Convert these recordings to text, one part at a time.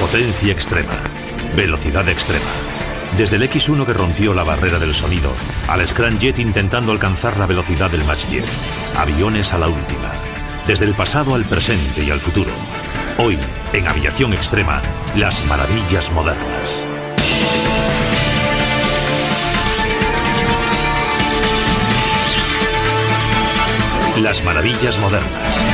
Potencia extrema. Velocidad extrema. Desde el X-1 que rompió la barrera del sonido, al Scramjet intentando alcanzar la velocidad del Mach 10. Aviones a la última. Desde el pasado al presente y al futuro. Hoy, en Aviación Extrema, las maravillas modernas. Las maravillas modernas.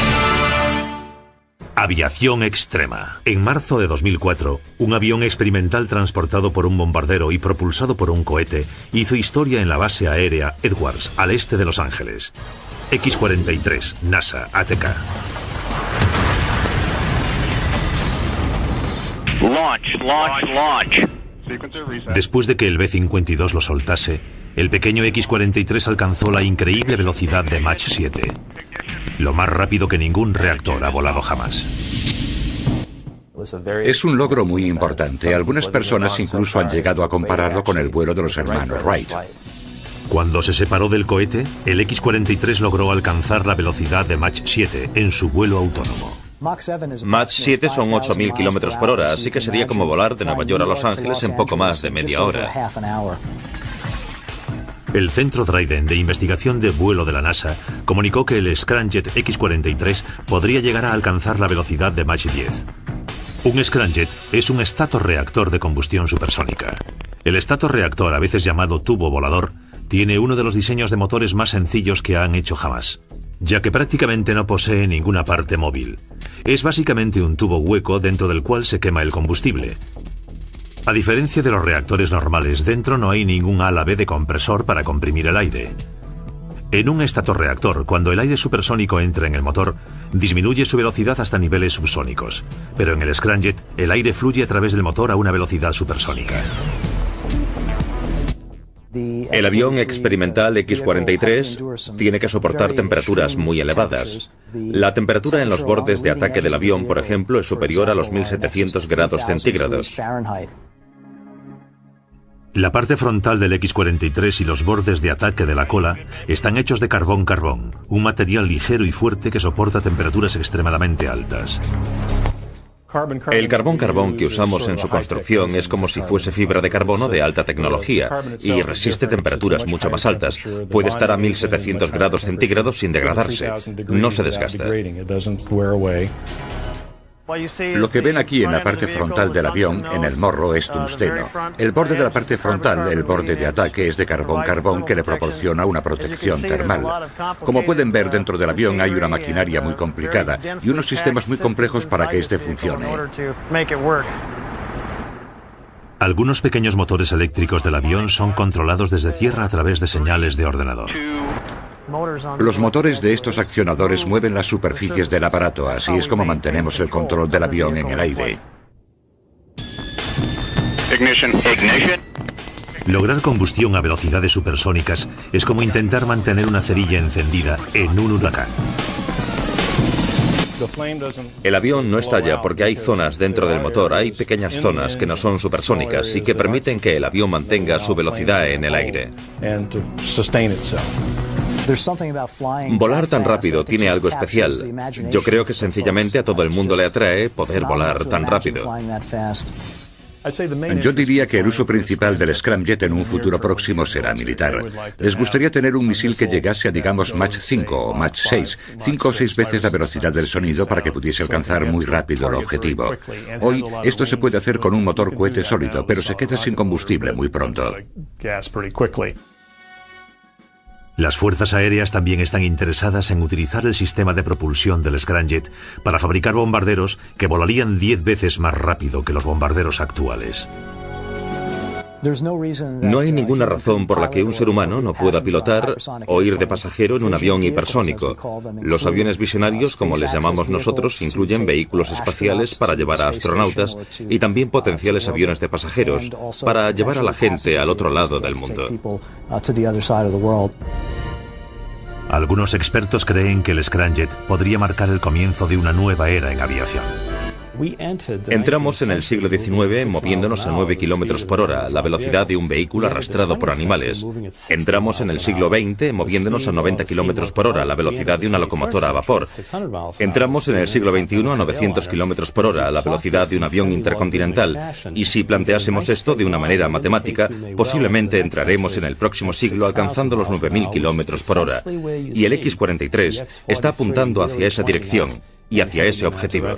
Aviación extrema. En marzo de 2004, un avión experimental transportado por un bombardero y propulsado por un cohete hizo historia en la base aérea Edwards, al este de Los Ángeles. X-43, NASA, ATK. Launch. Después de que el B-52 lo soltase, el pequeño X-43 alcanzó la increíble velocidad de Mach 7. Lo más rápido que ningún reactor ha volado jamás. Es un logro muy importante. Algunas personas incluso han llegado a compararlo con el vuelo de los hermanos Wright. Cuando se separó del cohete, el X-43 logró alcanzar la velocidad de Mach 7 en su vuelo autónomo. Mach 7 son 8.000 kilómetros por hora, así que sería como volar de Nueva York a Los Ángeles en poco más de media hora. El Centro Dryden de Investigación de Vuelo de la NASA comunicó que el Scramjet X-43 podría llegar a alcanzar la velocidad de Mach 10. Un Scramjet es un estatorreactor de combustión supersónica. El estatorreactor, a veces llamado tubo volador, tiene uno de los diseños de motores más sencillos que han hecho jamás, ya que prácticamente no posee ninguna parte móvil. Es básicamente un tubo hueco dentro del cual se quema el combustible. A diferencia de los reactores normales, dentro no hay ningún ala B de compresor para comprimir el aire. En un estatorreactor, cuando el aire supersónico entra en el motor, disminuye su velocidad hasta niveles subsónicos. Pero en el Scramjet, el aire fluye a través del motor a una velocidad supersónica. El avión experimental X-43 tiene que soportar temperaturas muy elevadas. La temperatura en los bordes de ataque del avión, por ejemplo, es superior a los 1700 grados centígrados. La parte frontal del X-43 y los bordes de ataque de la cola están hechos de carbón-carbón, un material ligero y fuerte que soporta temperaturas extremadamente altas. El carbón-carbón que usamos en su construcción es como si fuese fibra de carbono de alta tecnología y resiste temperaturas mucho más altas. Puede estar a 1700 grados centígrados sin degradarse. No se desgasta. Lo que ven aquí en la parte frontal del avión, en el morro, es tungsteno. El borde de la parte frontal, el borde de ataque, es de carbón-carbón que le proporciona una protección termal. Como pueden ver, dentro del avión hay una maquinaria muy complicada y unos sistemas muy complejos para que este funcione. Algunos pequeños motores eléctricos del avión son controlados desde tierra a través de señales de ordenador. Los motores de estos accionadores mueven las superficies del aparato, así es como mantenemos el control del avión en el aire. Ignition. Lograr combustión a velocidades supersónicas es como intentar mantener una cerilla encendida en un huracán. El avión no estalla porque hay zonas dentro del motor, hay pequeñas zonas que no son supersónicas y que permiten que el avión mantenga su velocidad en el aire. Volar tan rápido tiene algo especial. Yo creo que sencillamente a todo el mundo le atrae poder volar tan rápido. Yo diría que el uso principal del Scramjet en un futuro próximo será militar. Les gustaría tener un misil que llegase a, digamos, Mach 5 o Mach 6, 5 o 6 veces la velocidad del sonido para que pudiese alcanzar muy rápido el objetivo. Hoy, esto se puede hacer con un motor cohete sólido, pero se queda sin combustible muy pronto. Las fuerzas aéreas también están interesadas en utilizar el sistema de propulsión del Scramjet para fabricar bombarderos que volarían 10 veces más rápido que los bombarderos actuales. No hay ninguna razón por la que un ser humano no pueda pilotar o ir de pasajero en un avión hipersónico. Los aviones visionarios, como les llamamos nosotros, incluyen vehículos espaciales para llevar a astronautas y también potenciales aviones de pasajeros para llevar a la gente al otro lado del mundo. Algunos expertos creen que el Scramjet podría marcar el comienzo de una nueva era en aviación. Entramos en el siglo XIX moviéndonos a 9 kilómetros por hora, la velocidad de un vehículo arrastrado por animales. Entramos en el siglo XX moviéndonos a 90 kilómetros por hora, la velocidad de una locomotora a vapor. Entramos en el siglo XXI a 900 kilómetros por hora, la velocidad de un avión intercontinental. Y si planteásemos esto de una manera matemática, posiblemente entraremos en el próximo siglo alcanzando los 9.000 kilómetros por hora. Y el X-43 está apuntando hacia esa dirección y hacia ese objetivo.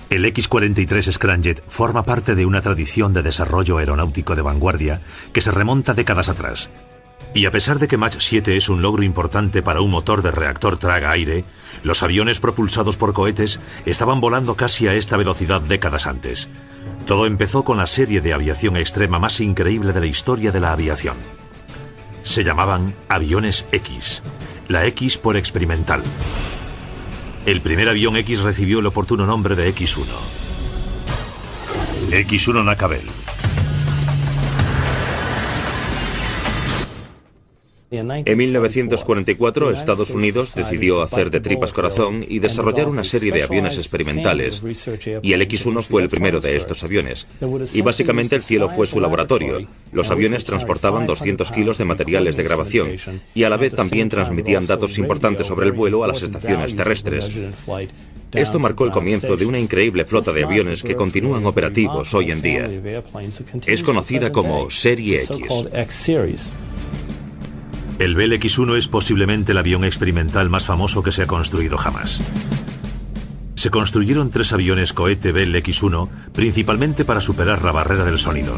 El X-43 Scramjet forma parte de una tradición de desarrollo aeronáutico de vanguardia que se remonta décadas atrás. Y a pesar de que Mach 7 es un logro importante para un motor de reactor traga-aire, los aviones propulsados por cohetes estaban volando casi a esta velocidad décadas antes. Todo empezó con la serie de aviación extrema más increíble de la historia de la aviación. Se llamaban aviones X, la X por experimental. El primer avión X recibió el oportuno nombre de X-1. X-1 Knackwell. En 1944, Estados Unidos decidió hacer de tripas corazón y desarrollar una serie de aviones experimentales, y el X-1 fue el primero de estos aviones. Y básicamente el cielo fue su laboratorio. Los aviones transportaban 200 kilos de materiales de grabación, y a la vez también transmitían datos importantes sobre el vuelo a las estaciones terrestres. Esto marcó el comienzo de una increíble flota de aviones que continúan operativos hoy en día. Es conocida como Serie X. El Bell X-1 es posiblemente el avión experimental más famoso que se ha construido jamás. Se construyeron 3 aviones cohete Bell X-1 principalmente para superar la barrera del sonido.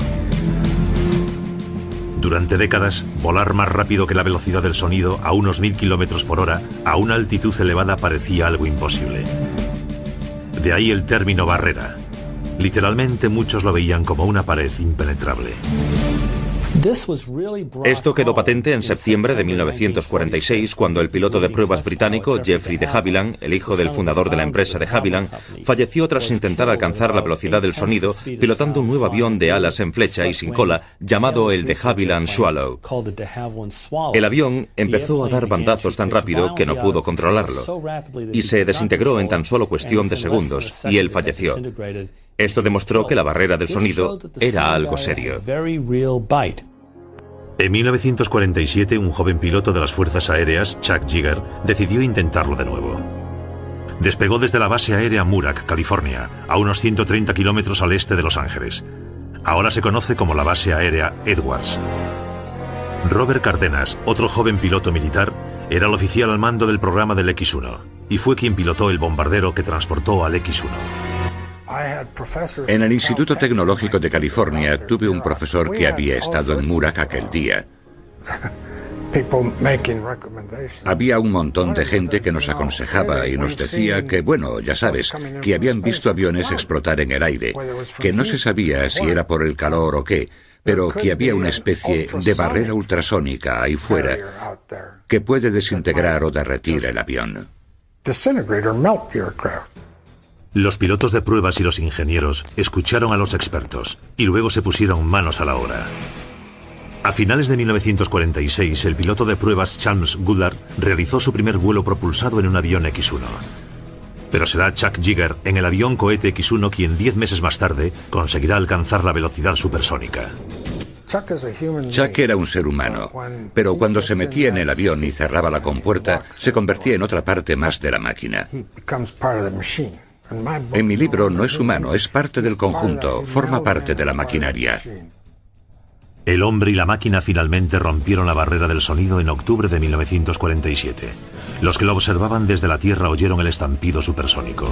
Durante décadas, volar más rápido que la velocidad del sonido a unos 1000 kilómetros por hora a una altitud elevada parecía algo imposible. De ahí el término barrera. Literalmente muchos lo veían como una pared impenetrable. Esto quedó patente en septiembre de 1946 cuando el piloto de pruebas británico Geoffrey de Havilland, el hijo del fundador de la empresa de Havilland, falleció tras intentar alcanzar la velocidad del sonido pilotando un nuevo avión de alas en flecha y sin cola llamado el de Havilland Swallow. El avión empezó a dar bandazos tan rápido que no pudo controlarlo y se desintegró en tan solo cuestión de segundos y él falleció. Esto demostró que la barrera del sonido era algo serio. En 1947, un joven piloto de las Fuerzas Aéreas, Chuck Yeager, decidió intentarlo de nuevo. Despegó desde la base aérea Murak, California, a unos 130 kilómetros al este de Los Ángeles. Ahora se conoce como la base aérea Edwards. Robert Cardenas, otro joven piloto militar, era el oficial al mando del programa del X-1 y fue quien pilotó el bombardero que transportó al X-1. En el Instituto Tecnológico de California tuve un profesor que había estado en Murak aquel día. Había un montón de gente que nos aconsejaba y nos decía que, bueno, ya sabes, que habían visto aviones explotar en el aire, que no se sabía si era por el calor o qué, pero que había una especie de barrera ultrasónica ahí fuera que puede desintegrar o derretir el avión. Los pilotos de pruebas y los ingenieros escucharon a los expertos y luego se pusieron manos a la obra. A finales de 1946, el piloto de pruebas Charles Goddard realizó su primer vuelo propulsado en un avión X-1. Pero será Chuck Yeager en el avión cohete X-1 quien 10 meses más tarde conseguirá alcanzar la velocidad supersónica. Chuck era un ser humano, pero cuando se metía en el avión y cerraba la compuerta, se convertía en otra parte más de la máquina. En mi libro no es humano, es parte del conjunto, forma parte de la maquinaria. El hombre y la máquina finalmente rompieron la barrera del sonido en octubre de 1947. Los que lo observaban desde la Tierra oyeron el estampido supersónico.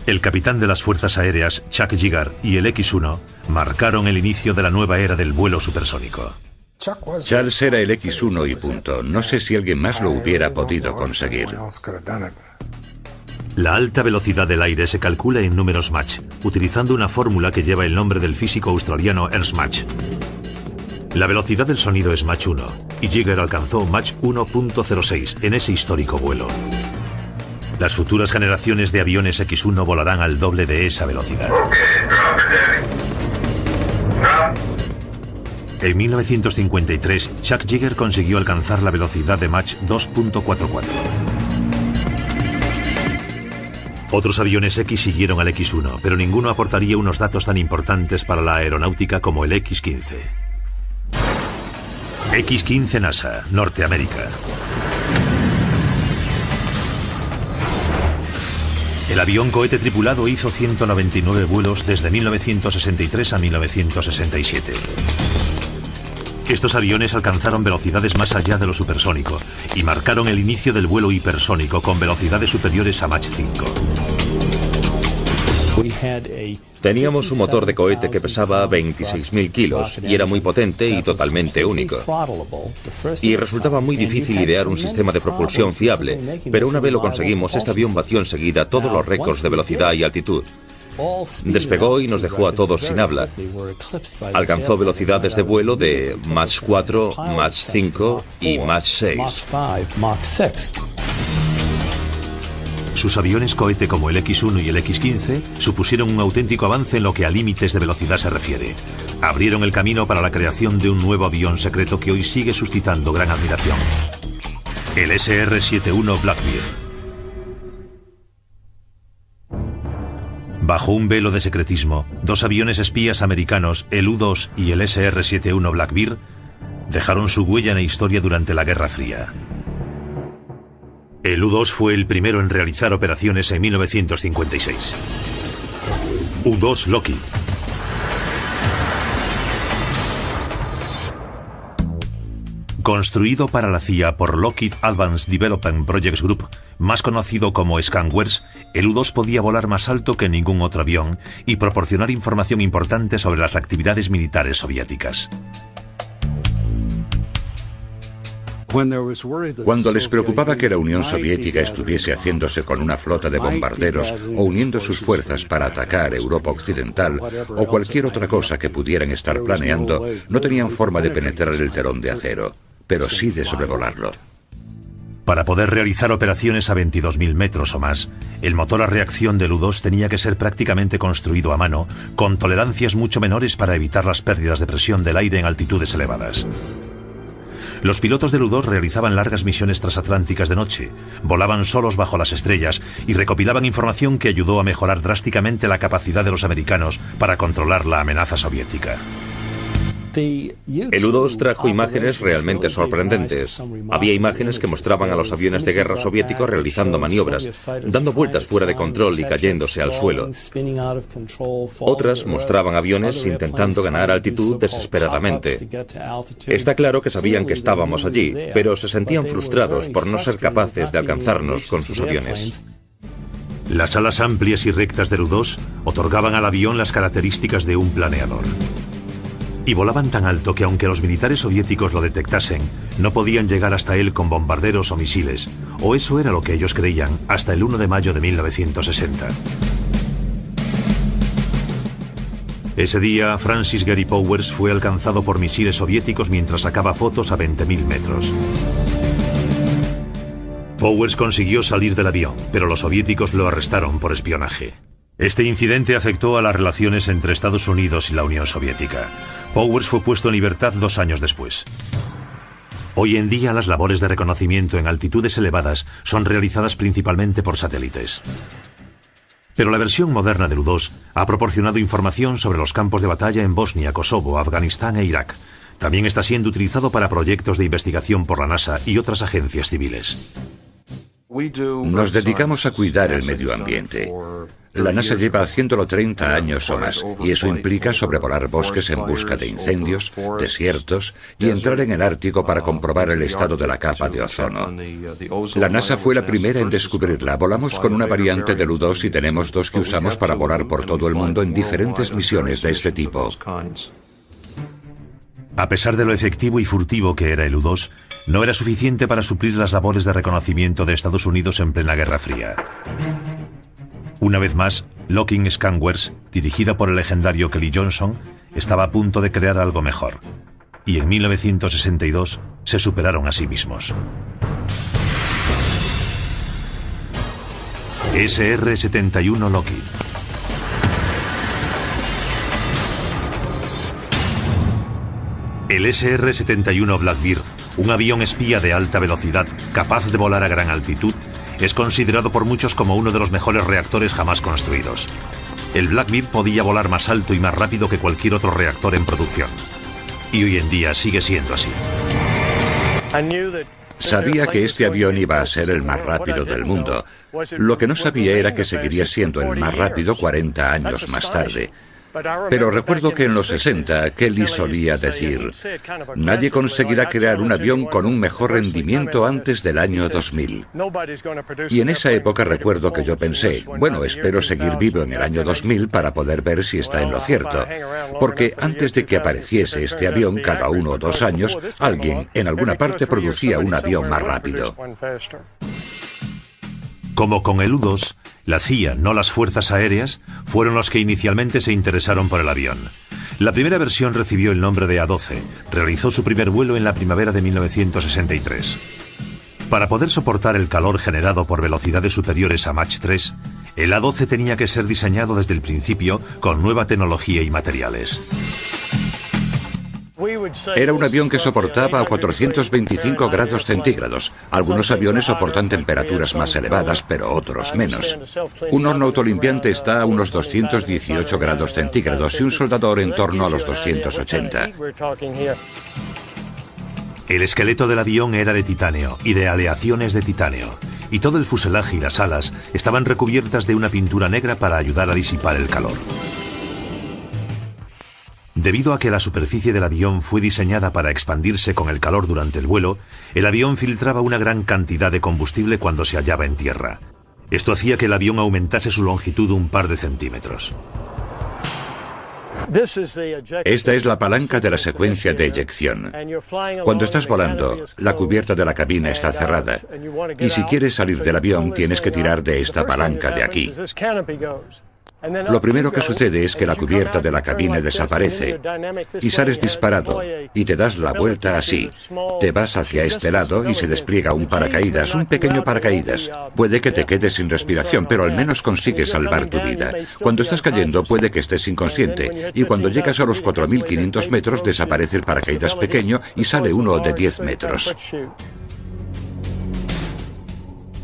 El capitán de las Fuerzas Aéreas, Chuck Yeager, y el X-1 marcaron el inicio de la nueva era del vuelo supersónico. Charles era el X-1 y punto. No sé si alguien más lo hubiera podido conseguir. La alta velocidad del aire se calcula en números Mach, utilizando una fórmula que lleva el nombre del físico australiano Ernst Mach. La velocidad del sonido es Mach 1, y Yeager alcanzó Mach 1.06 en ese histórico vuelo. Las futuras generaciones de aviones X-1 volarán al doble de esa velocidad. En 1953, Chuck Yeager consiguió alcanzar la velocidad de Mach 2.44. Otros aviones X siguieron al X-1, pero ninguno aportaría unos datos tan importantes para la aeronáutica como el X-15. X-15 NASA, Norteamérica. El avión cohete tripulado hizo 199 vuelos desde 1963 a 1967. Estos aviones alcanzaron velocidades más allá de lo supersónico y marcaron el inicio del vuelo hipersónico con velocidades superiores a Mach 5. Teníamos un motor de cohete que pesaba 26.000 kilos y era muy potente y totalmente único. Y resultaba muy difícil idear un sistema de propulsión fiable, pero una vez lo conseguimos, este avión batió enseguida todos los récords de velocidad y altitud. Despegó y nos dejó a todos sin habla. Alcanzó velocidades de vuelo de Mach 4, Mach 5 y Mach 6. Sus aviones cohete como el X-1 y el X-15 supusieron un auténtico avance en lo que a límites de velocidad se refiere. Abrieron el camino para la creación de un nuevo avión secreto que hoy sigue suscitando gran admiración. El SR-71 Blackbeard. Bajo un velo de secretismo, dos aviones espías americanos, el U-2 y el SR-71 Blackbeard, dejaron su huella en la historia durante la Guerra Fría. El U-2 fue el primero en realizar operaciones en 1956. U-2 Lockheed. Construido para la CIA por Lockheed Advanced Development Projects Group, más conocido como Skanwers, el U-2 podía volar más alto que ningún otro avión y proporcionar información importante sobre las actividades militares soviéticas. Cuando les preocupaba que la Unión Soviética estuviese haciéndose con una flota de bombarderos o uniendo sus fuerzas para atacar Europa Occidental o cualquier otra cosa que pudieran estar planeando, no tenían forma de penetrar el telón de acero, pero sí de sobrevolarlo. Para poder realizar operaciones a 22.000 metros o más, el motor a reacción del U-2 tenía que ser prácticamente construido a mano, con tolerancias mucho menores para evitar las pérdidas de presión del aire en altitudes elevadas. Los pilotos del U-2 realizaban largas misiones transatlánticas de noche, volaban solos bajo las estrellas y recopilaban información que ayudó a mejorar drásticamente la capacidad de los americanos para controlar la amenaza soviética. El U-2 trajo imágenes realmente sorprendentes. Había imágenes que mostraban a los aviones de guerra soviéticos realizando maniobras, dando vueltas fuera de control y cayéndose al suelo. Otras mostraban aviones intentando ganar altitud desesperadamente. Está claro que sabían que estábamos allí, pero se sentían frustrados por no ser capaces de alcanzarnos con sus aviones. Las alas amplias y rectas del U-2 otorgaban al avión las características de un planeador. Y volaban tan alto que aunque los militares soviéticos lo detectasen, no podían llegar hasta él con bombarderos o misiles, o eso era lo que ellos creían hasta el 1 de mayo de 1960. Ese día, Francis Gary Powers fue alcanzado por misiles soviéticos mientras sacaba fotos a 20.000 metros. Powers consiguió salir del avión, pero los soviéticos lo arrestaron por espionaje. Este incidente afectó a las relaciones entre Estados Unidos y la Unión Soviética. Powers fue puesto en libertad 2 años después. Hoy en día las labores de reconocimiento en altitudes elevadas son realizadas principalmente por satélites. Pero la versión moderna del U-2 ha proporcionado información sobre los campos de batalla en Bosnia, Kosovo, Afganistán e Irak. También está siendo utilizado para proyectos de investigación por la NASA y otras agencias civiles. Nos dedicamos a cuidar el medio ambiente. La NASA lleva haciéndolo 30 años o más, y eso implica sobrevolar bosques en busca de incendios, desiertos, y entrar en el Ártico para comprobar el estado de la capa de ozono. La NASA fue la primera en descubrirla. Volamos con una variante del U-2 y tenemos 2 que usamos para volar por todo el mundo en diferentes misiones de este tipo. A pesar de lo efectivo y furtivo que era el U-2, no era suficiente para suplir las labores de reconocimiento de Estados Unidos en plena Guerra Fría. Una vez más, Lockheed Skanwers, dirigida por el legendario Kelly Johnson, estaba a punto de crear algo mejor. Y en 1962 se superaron a sí mismos. SR-71 Lockheed. El SR-71 Blackbird, un avión espía de alta velocidad capaz de volar a gran altitud, es considerado por muchos como uno de los mejores reactores jamás construidos. El Blackbird podía volar más alto y más rápido que cualquier otro reactor en producción. Y hoy en día sigue siendo así. Sabía que este avión iba a ser el más rápido del mundo. Lo que no sabía era que seguiría siendo el más rápido 40 años más tarde. Pero recuerdo que en los 60 Kelly solía decir: nadie conseguirá crear un avión con un mejor rendimiento antes del año 2000. Y en esa época recuerdo que yo pensé, bueno, espero seguir vivo en el año 2000 para poder ver si está en lo cierto. Porque antes de que apareciese este avión, cada 1 o 2 años, alguien en alguna parte producía un avión más rápido. Como con el U-2, la CIA, no las fuerzas aéreas, fueron los que inicialmente se interesaron por el avión. La primera versión recibió el nombre de A-12. Realizó su primer vuelo en la primavera de 1963. Para poder soportar el calor generado por velocidades superiores a Mach 3, el A-12 tenía que ser diseñado desde el principio con nueva tecnología y materiales. Era un avión que soportaba a 425 grados centígrados. Algunos aviones soportan temperaturas más elevadas, pero otros menos. Un horno autolimpiante está a unos 218 grados centígrados y un soldador en torno a los 280. El esqueleto del avión era de titanio y de aleaciones de titanio, y todo el fuselaje y las alas estaban recubiertas de una pintura negra para ayudar a disipar el calor. Debido a que la superficie del avión fue diseñada para expandirse con el calor durante el vuelo, el avión filtraba una gran cantidad de combustible cuando se hallaba en tierra. Esto hacía que el avión aumentase su longitud un par de centímetros. Esta es la palanca de la secuencia de eyección. Cuando estás volando, la cubierta de la cabina está cerrada. Y si quieres salir del avión, tienes que tirar de esta palanca de aquí. Lo primero que sucede es que la cubierta de la cabina desaparece y sales disparado y te das la vuelta así. Te vas hacia este lado y se despliega un paracaídas, un pequeño paracaídas. Puede que te quedes sin respiración, pero al menos consigues salvar tu vida. Cuando estás cayendo puede que estés inconsciente y cuando llegas a los 4.500 metros desaparece el paracaídas pequeño y sale uno de 10 metros.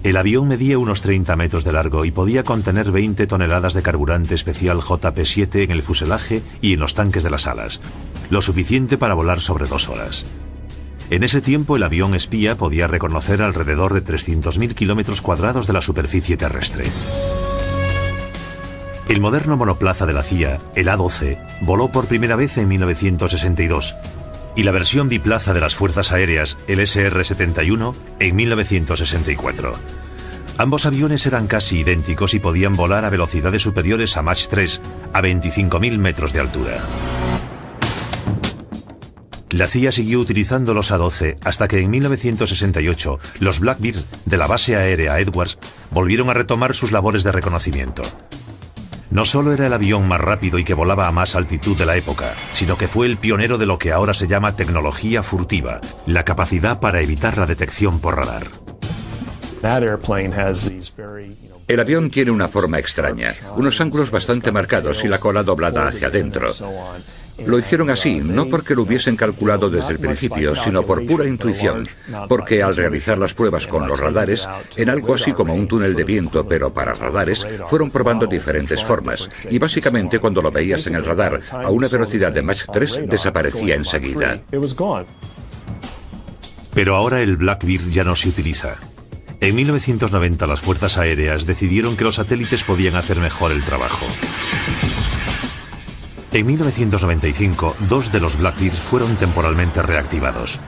El avión medía unos 30 metros de largo y podía contener 20 toneladas de carburante especial JP-7 en el fuselaje y en los tanques de las alas, lo suficiente para volar sobre 2 horas. En ese tiempo el avión espía podía reconocer alrededor de 300.000 kilómetros cuadrados de la superficie terrestre. El moderno monoplaza de la CIA, el A-12, voló por primera vez en 1962, y la versión biplaza de las Fuerzas Aéreas, el SR-71, en 1964. Ambos aviones eran casi idénticos y podían volar a velocidades superiores a Mach 3, a 25.000 metros de altura. La CIA siguió utilizando los A-12 hasta que en 1968 los Blackbird de la base aérea Edwards volvieron a retomar sus labores de reconocimiento. No solo era el avión más rápido y que volaba a más altitud de la época, sino que fue el pionero de lo que ahora se llama tecnología furtiva, la capacidad para evitar la detección por radar. El avión tiene una forma extraña, unos ángulos bastante marcados y la cola doblada hacia adentro. Lo hicieron así, no porque lo hubiesen calculado desde el principio, sino por pura intuición, porque al realizar las pruebas con los radares, en algo así como un túnel de viento, pero para radares, fueron probando diferentes formas, y básicamente cuando lo veías en el radar a una velocidad de Mach 3, desaparecía enseguida. Pero ahora el Blackbird ya no se utiliza. En 1990 las fuerzas aéreas decidieron que los satélites podían hacer mejor el trabajo. En 1995, 2 de los Blackbirds fueron temporalmente reactivados.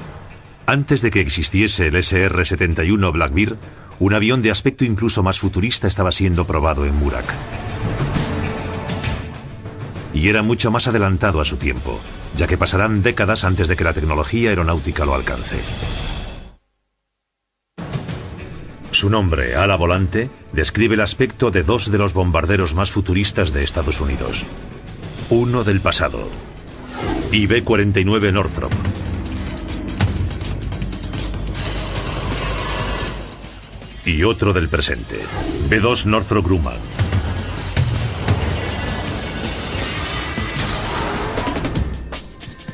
Antes de que existiese el SR-71 Blackbird, un avión de aspecto incluso más futurista estaba siendo probado en Murak. Y era mucho más adelantado a su tiempo, ya que pasarán décadas antes de que la tecnología aeronáutica lo alcance. Su nombre, ala volante, describe el aspecto de 2 de los bombarderos más futuristas de Estados Unidos. Uno del pasado, B-49 Northrop. Y otro del presente, B-2 Northrop Grumman.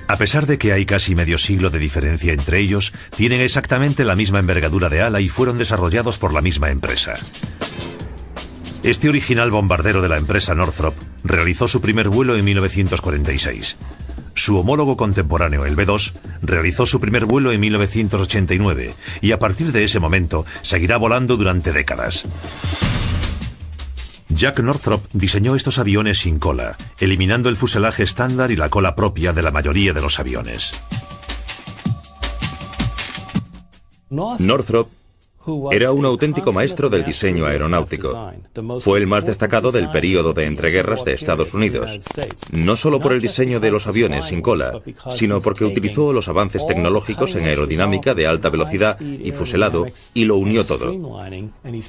A pesar de que hay casi medio siglo de diferencia entre ellos, tienen exactamente la misma envergadura de ala y fueron desarrollados por la misma empresa. Este original bombardero de la empresa Northrop realizó su primer vuelo en 1946. Su homólogo contemporáneo, el B-2, realizó su primer vuelo en 1989 y a partir de ese momento seguirá volando durante décadas. Jack Northrop diseñó estos aviones sin cola, eliminando el fuselaje estándar y la cola propia de la mayoría de los aviones. Northrop era un auténtico maestro del diseño aeronáutico. Fue el más destacado del período de entreguerras de Estados Unidos, no solo por el diseño de los aviones sin cola, sino porque utilizó los avances tecnológicos en aerodinámica de alta velocidad y fuselado y lo unió todo.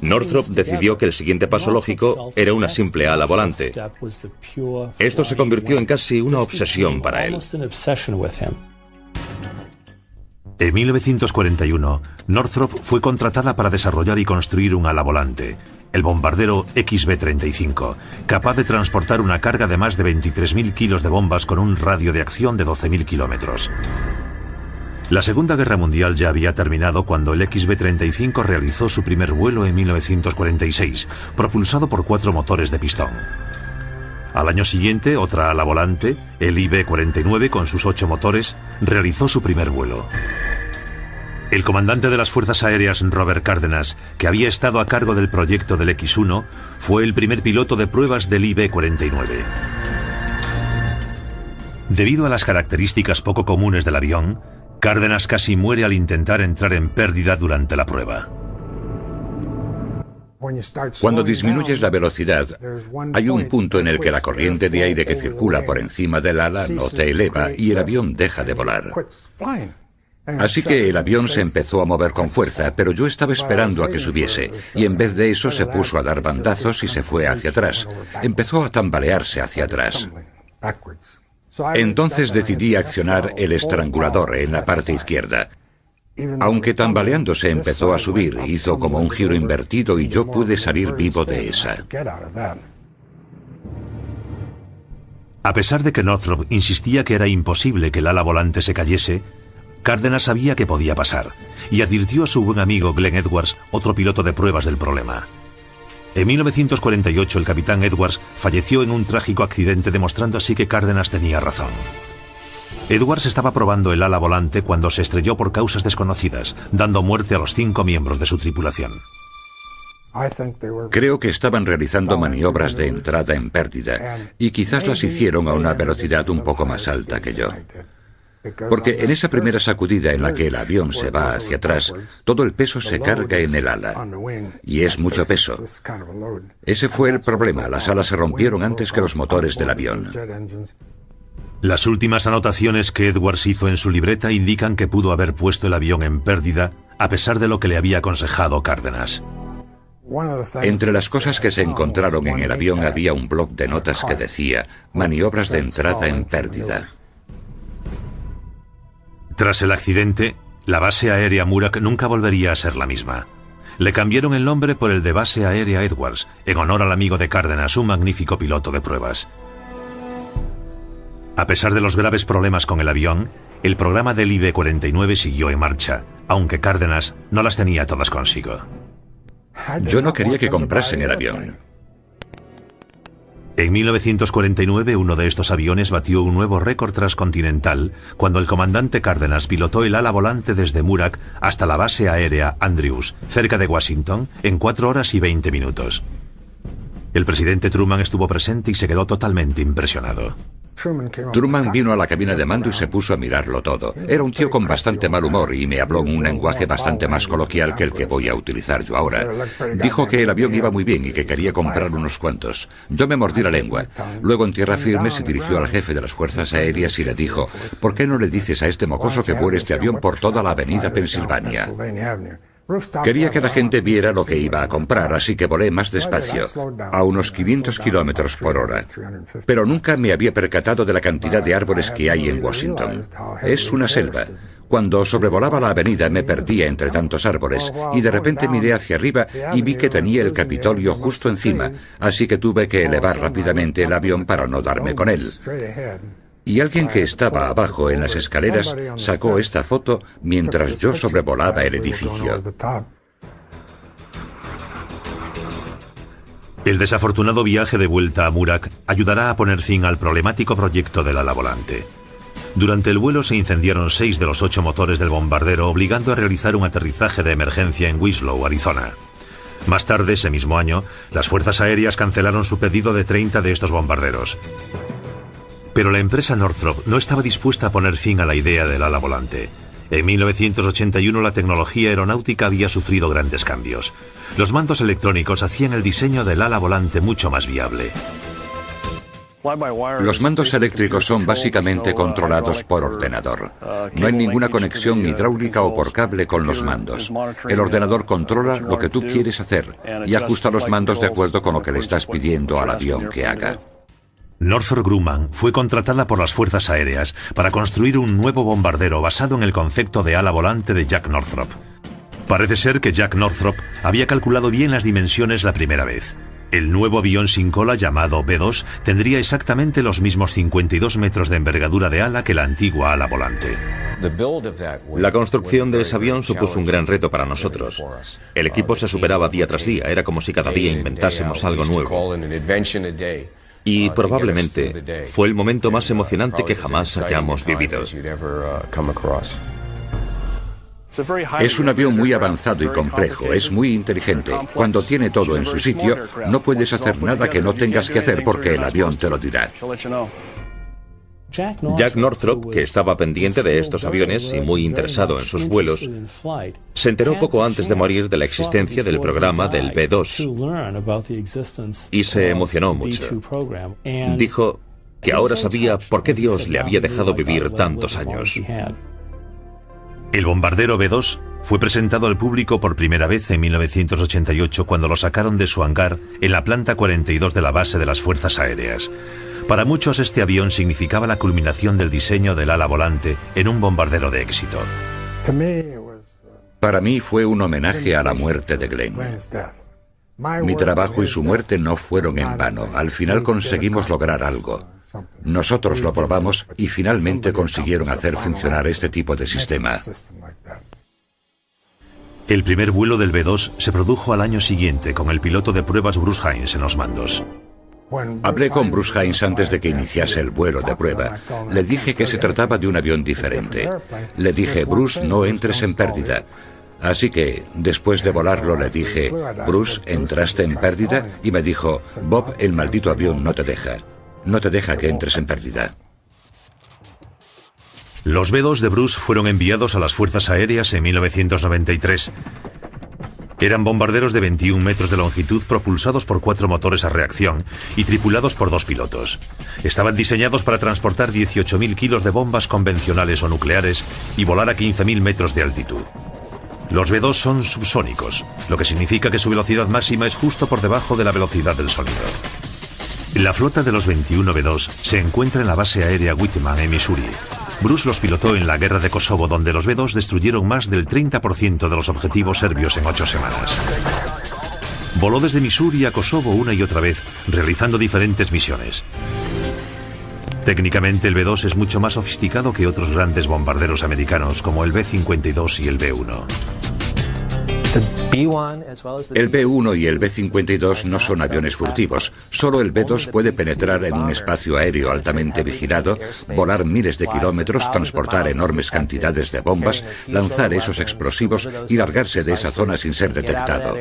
Northrop decidió que el siguiente paso lógico era una simple ala volante. Esto se convirtió en casi una obsesión para él. En 1941, Northrop fue contratada para desarrollar y construir un ala volante, el bombardero XB-35, capaz de transportar una carga de más de 23.000 kilos de bombas con un radio de acción de 12.000 kilómetros. La Segunda Guerra Mundial ya había terminado cuando el XB-35 realizó su primer vuelo en 1946, propulsado por 4 motores de pistón. Al año siguiente, otra ala volante, el IB-49 con sus 8 motores, realizó su primer vuelo. El comandante de las Fuerzas Aéreas, Robert Cárdenas, que había estado a cargo del proyecto del X-1, fue el primer piloto de pruebas del IB-49. Debido a las características poco comunes del avión, Cárdenas casi muere al intentar entrar en pérdida durante la prueba. Cuando disminuyes la velocidad, hay un punto en el que la corriente de aire que circula por encima del ala no te eleva y el avión deja de volar. Así que el avión se empezó a mover con fuerza, pero yo estaba esperando a que subiese, y en vez de eso se puso a dar bandazos y se fue hacia atrás. Empezó a tambalearse hacia atrás. Entonces decidí accionar el estrangulador en la parte izquierda. Aunque tambaleándose empezó a subir, hizo como un giro invertido y yo pude salir vivo de esa. A pesar de que Northrop insistía que era imposible que el ala volante se cayese, Cárdenas sabía que podía pasar y advirtió a su buen amigo Glenn Edwards, otro piloto de pruebas del problema. En 1948 el capitán Edwards falleció en un trágico accidente, demostrando así que Cárdenas tenía razón. Edwards estaba probando el ala volante cuando se estrelló por causas desconocidas, dando muerte a los 5 miembros de su tripulación. Creo que estaban realizando maniobras de entrada en pérdida y quizás las hicieron a una velocidad un poco más alta que yo. Porque en esa primera sacudida en la que el avión se va hacia atrás, todo el peso se carga en el ala. Y es mucho peso. Ese fue el problema. Las alas se rompieron antes que los motores del avión. Las últimas anotaciones que Edwards hizo en su libreta indican que pudo haber puesto el avión en pérdida, a pesar de lo que le había aconsejado Cárdenas. Entre las cosas que se encontraron en el avión había un bloc de notas que decía maniobras de entrada en pérdida. Tras el accidente, la base aérea Murak nunca volvería a ser la misma. Le cambiaron el nombre por el de Base Aérea Edwards, en honor al amigo de Cárdenas, un magnífico piloto de pruebas. A pesar de los graves problemas con el avión, el programa del IB-49 siguió en marcha, aunque Cárdenas no las tenía todas consigo. Yo no quería que comprasen el avión. En 1949, uno de estos aviones batió un nuevo récord transcontinental cuando el comandante Cárdenas pilotó el ala volante desde Murak hasta la base aérea Andrews, cerca de Washington, en 4 horas y 20 minutos. El presidente Truman estuvo presente y se quedó totalmente impresionado. Truman vino a la cabina de mando y se puso a mirarlo todo. Era un tío con bastante mal humor y me habló en un lenguaje bastante más coloquial que el que voy a utilizar yo ahora. Dijo que el avión iba muy bien y que quería comprar unos cuantos. Yo me mordí la lengua. Luego en tierra firme se dirigió al jefe de las Fuerzas Aéreas y le dijo: ¿por qué no le dices a este mocoso que vuele este avión por toda la avenida Pensilvania? Quería que la gente viera lo que iba a comprar, así que volé más despacio, a unos 500 kilómetros por hora. Pero nunca me había percatado de la cantidad de árboles que hay en Washington. Es una selva. Cuando sobrevolaba la avenida me perdía entre tantos árboles y de repente miré hacia arriba y vi que tenía el Capitolio justo encima, así que tuve que elevar rápidamente el avión para no darme con él. Y alguien que estaba abajo en las escaleras sacó esta foto mientras yo sobrevolaba el edificio. El desafortunado viaje de vuelta a Murak ayudará a poner fin al problemático proyecto del ala volante. Durante el vuelo se incendiaron 6 de los 8 motores del bombardero, obligando a realizar un aterrizaje de emergencia en Winslow, Arizona. Más tarde, ese mismo año, las fuerzas aéreas cancelaron su pedido de 30 de estos bombarderos. Pero la empresa Northrop no estaba dispuesta a poner fin a la idea del ala volante. En 1981 la tecnología aeronáutica había sufrido grandes cambios. Los mandos electrónicos hacían el diseño del ala volante mucho más viable. Los mandos eléctricos son básicamente controlados por ordenador. No hay ninguna conexión hidráulica o por cable con los mandos. El ordenador controla lo que tú quieres hacer y ajusta los mandos de acuerdo con lo que le estás pidiendo al avión que haga. Northrop Grumman fue contratada por las fuerzas aéreas para construir un nuevo bombardero basado en el concepto de ala volante de Jack Northrop. Parece ser que Jack Northrop había calculado bien las dimensiones la primera vez. El nuevo avión sin cola llamado B-2 tendría exactamente los mismos 52 metros de envergadura de ala que la antigua ala volante. La construcción de ese avión supuso un gran reto para nosotros. El equipo se superaba día tras día, era como si cada día inventásemos algo nuevo. Y probablemente fue el momento más emocionante que jamás hayamos vivido. Es un avión muy avanzado y complejo, es muy inteligente. Cuando tiene todo en su sitio, no puedes hacer nada que no tengas que hacer porque el avión te lo dirá. Jack Northrop, que estaba pendiente de estos aviones y muy interesado en sus vuelos, se enteró poco antes de morir de la existencia del programa del B-2 y se emocionó mucho. Dijo que ahora sabía por qué Dios le había dejado vivir tantos años. El bombardero B-2 fue presentado al público por primera vez en 1988 cuando lo sacaron de su hangar en la planta 42 de la base de las Fuerzas Aéreas. Para muchos este avión significaba la culminación del diseño del ala volante en un bombardero de éxito. Para mí fue un homenaje a la muerte de Glenn. Mi trabajo y su muerte no fueron en vano. Al final conseguimos lograr algo. Nosotros lo probamos y finalmente consiguieron hacer funcionar este tipo de sistema. El primer vuelo del B-2 se produjo al año siguiente con el piloto de pruebas Bruce Hines en los mandos. Hablé con Bruce Hines antes de que iniciase el vuelo de prueba. Le dije que se trataba de un avión diferente. Le dije, Bruce, no entres en pérdida. Así que, después de volarlo, le dije, Bruce, ¿entraste en pérdida? Y me dijo, Bob, el maldito avión no te deja. No te deja que entres en pérdida. Los B-2 de Bruce fueron enviados a las Fuerzas Aéreas en 1993. Eran bombarderos de 21 metros de longitud propulsados por 4 motores a reacción y tripulados por 2 pilotos. Estaban diseñados para transportar 18.000 kilos de bombas convencionales o nucleares y volar a 15.000 metros de altitud. Los B-2 son subsónicos, lo que significa que su velocidad máxima es justo por debajo de la velocidad del sonido. La flota de los 21 B-2 se encuentra en la base aérea Whitman, en Missouri. Bruce los pilotó en la guerra de Kosovo, donde los B-2 destruyeron más del 30% de los objetivos serbios en 8 semanas. Voló desde Missouri a Kosovo una y otra vez, realizando diferentes misiones. Técnicamente el B-2 es mucho más sofisticado que otros grandes bombarderos americanos, como el B-52 y el B-1. El B-1 y el B-52 no son aviones furtivos. Solo el B-2 puede penetrar en un espacio aéreo altamente vigilado, volar miles de kilómetros, transportar enormes cantidades de bombas, lanzar esos explosivos y largarse de esa zona sin ser detectado.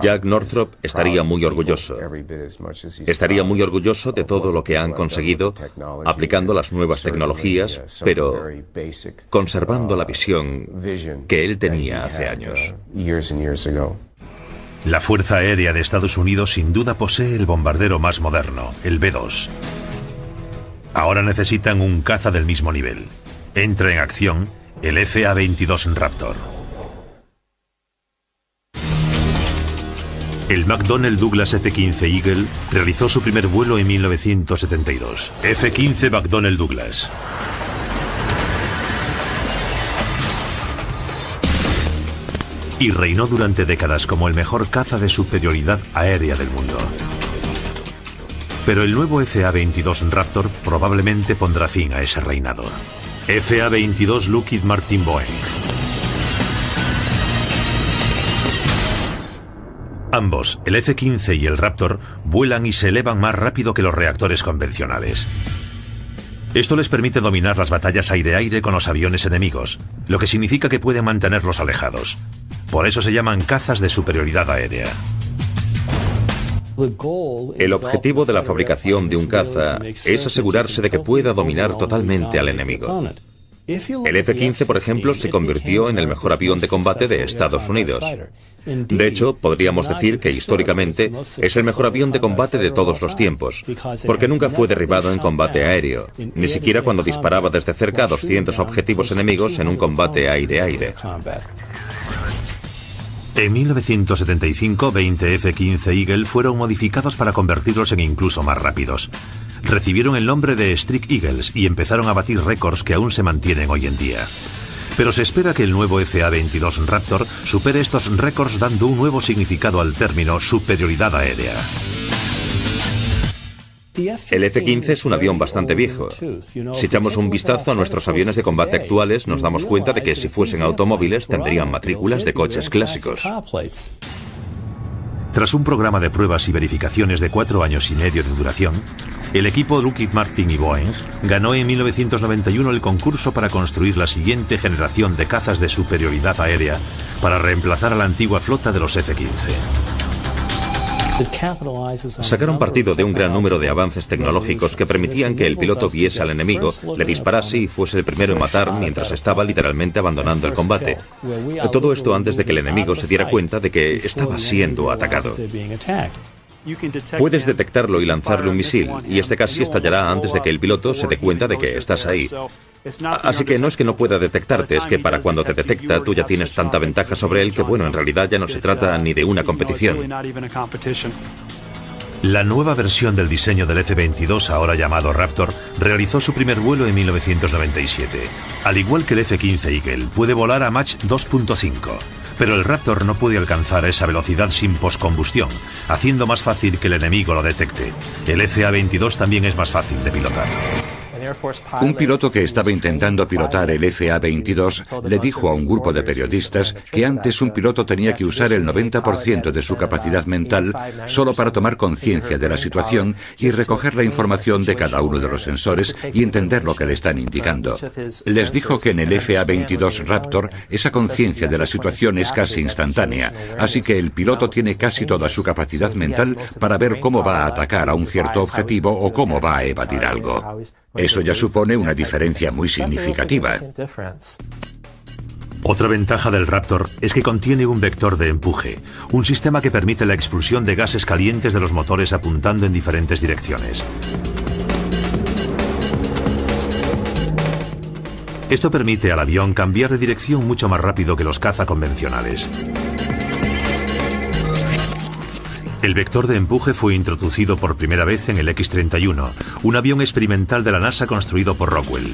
Jack Northrop estaría muy orgulloso. Estaría muy orgulloso de todo lo que han conseguido aplicando las nuevas tecnologías, pero conservando la visión que él tenía hace años. La Fuerza Aérea de Estados Unidos sin duda posee el bombardero más moderno, el B-2. Ahora necesitan un caza del mismo nivel. Entra en acción el FA-22 Raptor. El McDonnell Douglas F-15 Eagle realizó su primer vuelo en 1972. F-15 McDonnell Douglas. y reinó durante décadas como el mejor caza de superioridad aérea del mundo. Pero el nuevo FA-22 Raptor probablemente pondrá fin a ese reinado. FA-22 Lockheed Martin Boeing. Ambos, el F-15 y el Raptor, vuelan y se elevan más rápido que los reactores convencionales. Esto les permite dominar las batallas aire-aire con los aviones enemigos, lo que significa que pueden mantenerlos alejados. Por eso se llaman cazas de superioridad aérea. El objetivo de la fabricación de un caza es asegurarse de que pueda dominar totalmente al enemigo. El F-15, por ejemplo, se convirtió en el mejor avión de combate de Estados Unidos. De hecho, podríamos decir que históricamente es el mejor avión de combate de todos los tiempos, porque nunca fue derribado en combate aéreo, ni siquiera cuando disparaba desde cerca a 200 objetivos enemigos en un combate aire-aire. En 1975, 20 F-15 Eagle fueron modificados para convertirlos en incluso más rápidos. Recibieron el nombre de Streak Eagles y empezaron a batir récords que aún se mantienen hoy en día. Pero se espera que el nuevo FA-22 Raptor supere estos récords dando un nuevo significado al término superioridad aérea. El F-15 es un avión bastante viejo. Si echamos un vistazo a nuestros aviones de combate actuales, nos damos cuenta de que si fuesen automóviles tendrían matrículas de coches clásicos. Tras un programa de pruebas y verificaciones de 4 años y medio de duración, el equipo Lockheed Martin y Boeing ganó en 1991 el concurso para construir la siguiente generación de cazas de superioridad aérea para reemplazar a la antigua flota de los F-15. Sacaron partido de un gran número de avances tecnológicos que permitían que el piloto viese al enemigo, le disparase y fuese el primero en matar mientras estaba literalmente abandonando el combate. Todo esto antes de que el enemigo se diera cuenta de que estaba siendo atacado. Puedes detectarlo y lanzarle un misil, y este casi estallará antes de que el piloto se dé cuenta de que estás ahí. Así que no es que no pueda detectarte, es que para cuando te detecta tú ya tienes tanta ventaja sobre él que, bueno, en realidad ya no se trata ni de una competición. La nueva versión del diseño del F-22, ahora llamado Raptor, realizó su primer vuelo en 1997. Al igual que el F-15 Eagle, puede volar a Mach 2.5. Pero el Raptor no puede alcanzar esa velocidad sin poscombustión, haciendo más fácil que el enemigo lo detecte. El FA-22 también es más fácil de pilotar. Un piloto que estaba intentando pilotar el FA-22 le dijo a un grupo de periodistas que antes un piloto tenía que usar el 90% de su capacidad mental solo para tomar conciencia de la situación y recoger la información de cada uno de los sensores y entender lo que le están indicando. Les dijo que en el FA-22 Raptor esa conciencia de la situación es casi instantánea, así que el piloto tiene casi toda su capacidad mental para ver cómo va a atacar a un cierto objetivo o cómo va a evadir algo. Eso ya supone una diferencia muy significativa. Otra ventaja del Raptor es que contiene un vector de empuje, un sistema que permite la expulsión de gases calientes de los motores apuntando en diferentes direcciones. Esto permite al avión cambiar de dirección mucho más rápido que los caza convencionales. El vector de empuje fue introducido por primera vez en el X-31, un avión experimental de la NASA construido por Rockwell.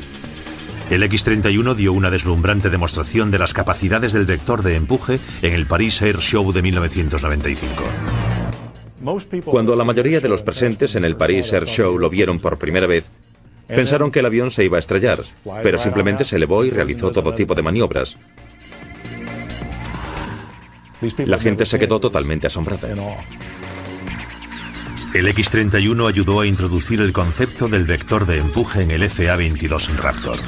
El X-31 dio una deslumbrante demostración de las capacidades del vector de empuje en el Paris Air Show de 1995. Cuando la mayoría de los presentes en el Paris Air Show lo vieron por primera vez, pensaron que el avión se iba a estrellar, pero simplemente se elevó y realizó todo tipo de maniobras. La gente se quedó totalmente asombrada. El X-31 ayudó a introducir el concepto del vector de empuje en el FA-22 Raptor.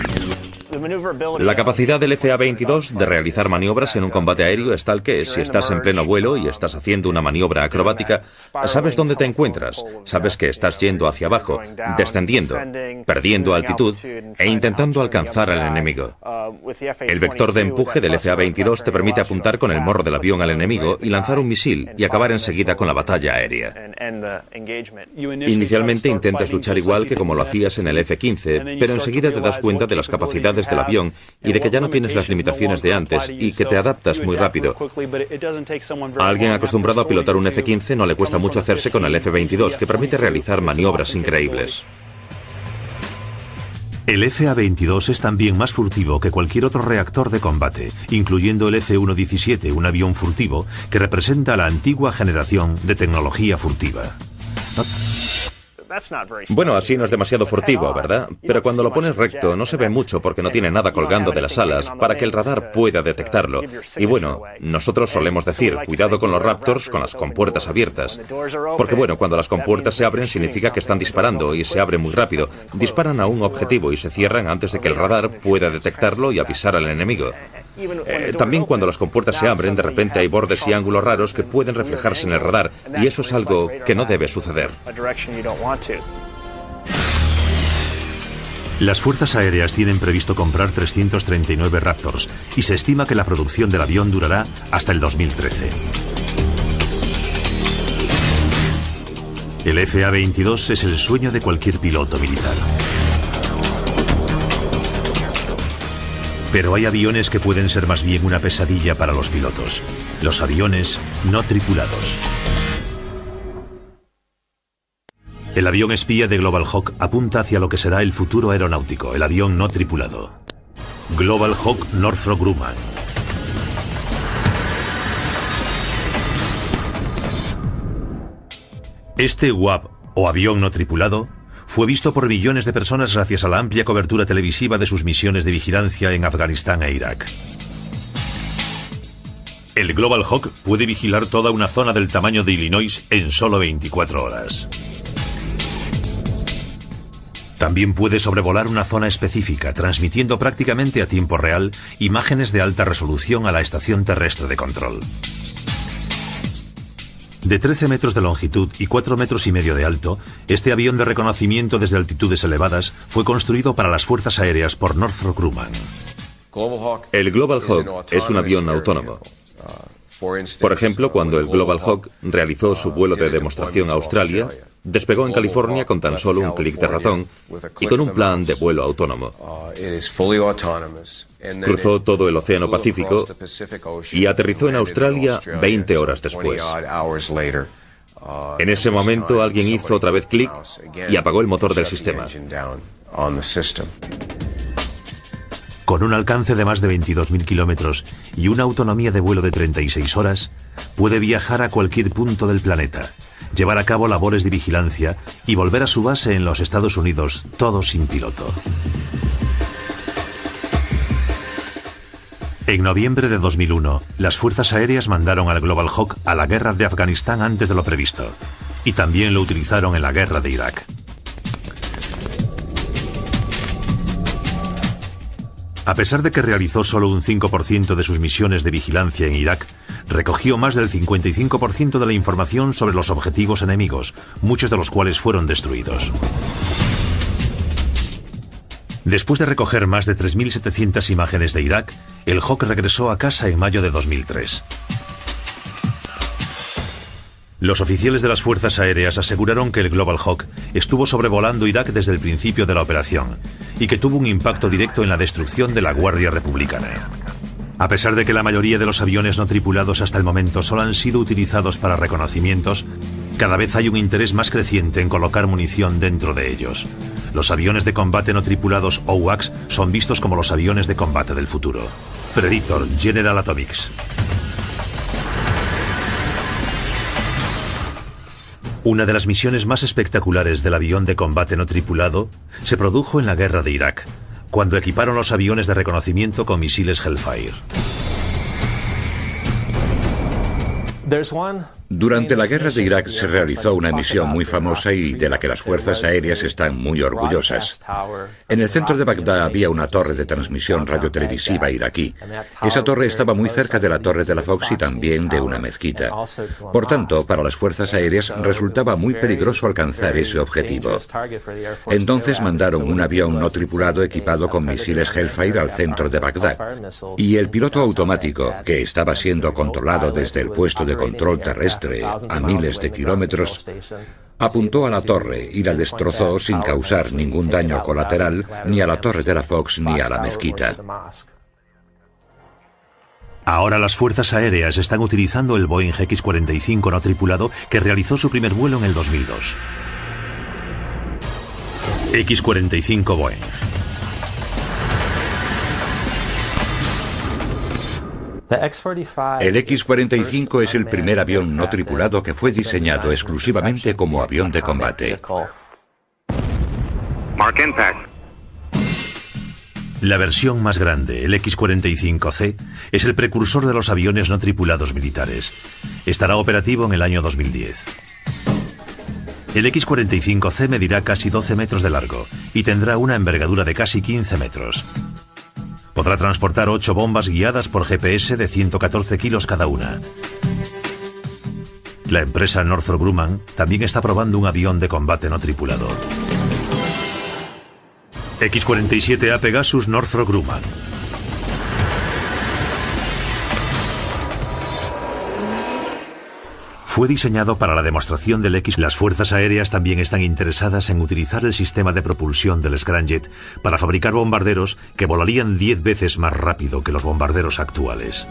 La capacidad del FA-22 de realizar maniobras en un combate aéreo es tal que si estás en pleno vuelo y estás haciendo una maniobra acrobática, sabes dónde te encuentras, sabes que estás yendo hacia abajo, descendiendo, perdiendo altitud e intentando alcanzar al enemigo. El vector de empuje del FA-22 te permite apuntar con el morro del avión al enemigo y lanzar un misil y acabar enseguida con la batalla aérea. Inicialmente intentas luchar igual que como lo hacías en el F-15, pero enseguida te das cuenta de las capacidades del avión y de que ya no tienes las limitaciones de antes y que te adaptas muy rápido. A alguien acostumbrado a pilotar un F-15 no le cuesta mucho hacerse con el F-22, que permite realizar maniobras increíbles. El FA-22 es también más furtivo que cualquier otro reactor de combate, incluyendo el F-117, un avión furtivo que representa la antigua generación de tecnología furtiva. Bueno, así no es demasiado furtivo, ¿verdad? Pero cuando lo pones recto no se ve mucho porque no tiene nada colgando de las alas para que el radar pueda detectarlo. Y bueno, nosotros solemos decir, cuidado con los Raptors con las compuertas abiertas. Porque bueno, cuando las compuertas se abren significa que están disparando y se abren muy rápido. Disparan a un objetivo y se cierran antes de que el radar pueda detectarlo y avisar al enemigo. También cuando las compuertas se abren, de repente hay bordes y ángulos raros que pueden reflejarse en el radar, y eso es algo que no debe suceder. Las fuerzas aéreas tienen previsto comprar 339 Raptors y se estima que la producción del avión durará hasta el 2013. El FA-22 es el sueño de cualquier piloto militar. Pero hay aviones que pueden ser más bien una pesadilla para los pilotos. Los aviones no tripulados. El avión espía de Global Hawk apunta hacia lo que será el futuro aeronáutico, el avión no tripulado. Global Hawk Northrop Grumman. Este UAV, o avión no tripulado, fue visto por millones de personas gracias a la amplia cobertura televisiva de sus misiones de vigilancia en Afganistán e Irak. El Global Hawk puede vigilar toda una zona del tamaño de Illinois en solo 24 horas. También puede sobrevolar una zona específica, transmitiendo prácticamente a tiempo real imágenes de alta resolución a la estación terrestre de control. De 13 metros de longitud y 4,5 metros de alto, este avión de reconocimiento desde altitudes elevadas fue construido para las fuerzas aéreas por Northrop Grumman. El Global Hawk es un avión autónomo. Por ejemplo, cuando el Global Hawk realizó su vuelo de demostración a Australia, despegó en California con tan solo un clic de ratón y con un plan de vuelo autónomo. Cruzó todo el Océano Pacífico y aterrizó en Australia 20 horas después. En ese momento alguien hizo otra vez clic y apagó el motor del sistema. Con un alcance de más de 22.000 kilómetros y una autonomía de vuelo de 36 horas, puede viajar a cualquier punto del planeta, llevar a cabo labores de vigilancia y volver a su base en los Estados Unidos, todo sin piloto. En noviembre de 2001, las fuerzas aéreas mandaron al Global Hawk a la guerra de Afganistán antes de lo previsto, y también lo utilizaron en la guerra de Irak. A pesar de que realizó solo un 5% de sus misiones de vigilancia en Irak, recogió más del 55% de la información sobre los objetivos enemigos, muchos de los cuales fueron destruidos. Después de recoger más de 3.700 imágenes de Irak, el Hawk regresó a casa en mayo de 2003. Los oficiales de las fuerzas aéreas aseguraron que el Global Hawk estuvo sobrevolando Irak desde el principio de la operación y que tuvo un impacto directo en la destrucción de la Guardia Republicana. A pesar de que la mayoría de los aviones no tripulados hasta el momento solo han sido utilizados para reconocimientos, cada vez hay un interés más creciente en colocar munición dentro de ellos. Los aviones de combate no tripulados o UACs son vistos como los aviones de combate del futuro. Predator, General Atomics. Una de las misiones más espectaculares del avión de combate no tripulado se produjo en la guerra de Irak, cuando equiparon los aviones de reconocimiento con misiles Hellfire. Durante la guerra de Irak se realizó una misión muy famosa y de la que las fuerzas aéreas están muy orgullosas. En el centro de Bagdad había una torre de transmisión radiotelevisiva iraquí. Esa torre estaba muy cerca de la torre de la Fox y también de una mezquita. Por tanto, para las fuerzas aéreas resultaba muy peligroso alcanzar ese objetivo. Entonces mandaron un avión no tripulado equipado con misiles Hellfire al centro de Bagdad. Y el piloto automático, que estaba siendo controlado desde el puesto de control terrestre a miles de kilómetros, apuntó a la torre y la destrozó sin causar ningún daño colateral ni a la torre de la Fox ni a la mezquita. Ahora las fuerzas aéreas están utilizando el Boeing X-45 no tripulado que realizó su primer vuelo en el 2002. X-45 Boeing. El X-45 es el primer avión no tripulado que fue diseñado exclusivamente como avión de combate. Mark impact. La versión más grande, el X-45C, es el precursor de los aviones no tripulados militares. Estará operativo en el año 2010. El X-45C medirá casi 12 metros de largo y tendrá una envergadura de casi 15 metros. Podrá transportar 8 bombas guiadas por GPS de 114 kilos cada una. La empresa Northrop Grumman también está probando un avión de combate no tripulado. X-47A Pegasus Northrop Grumman. Fue diseñado para la demostración del X. Las fuerzas aéreas también están interesadas en utilizar el sistema de propulsión del Scramjet para fabricar bombarderos que volarían 10 veces más rápido que los bombarderos actuales.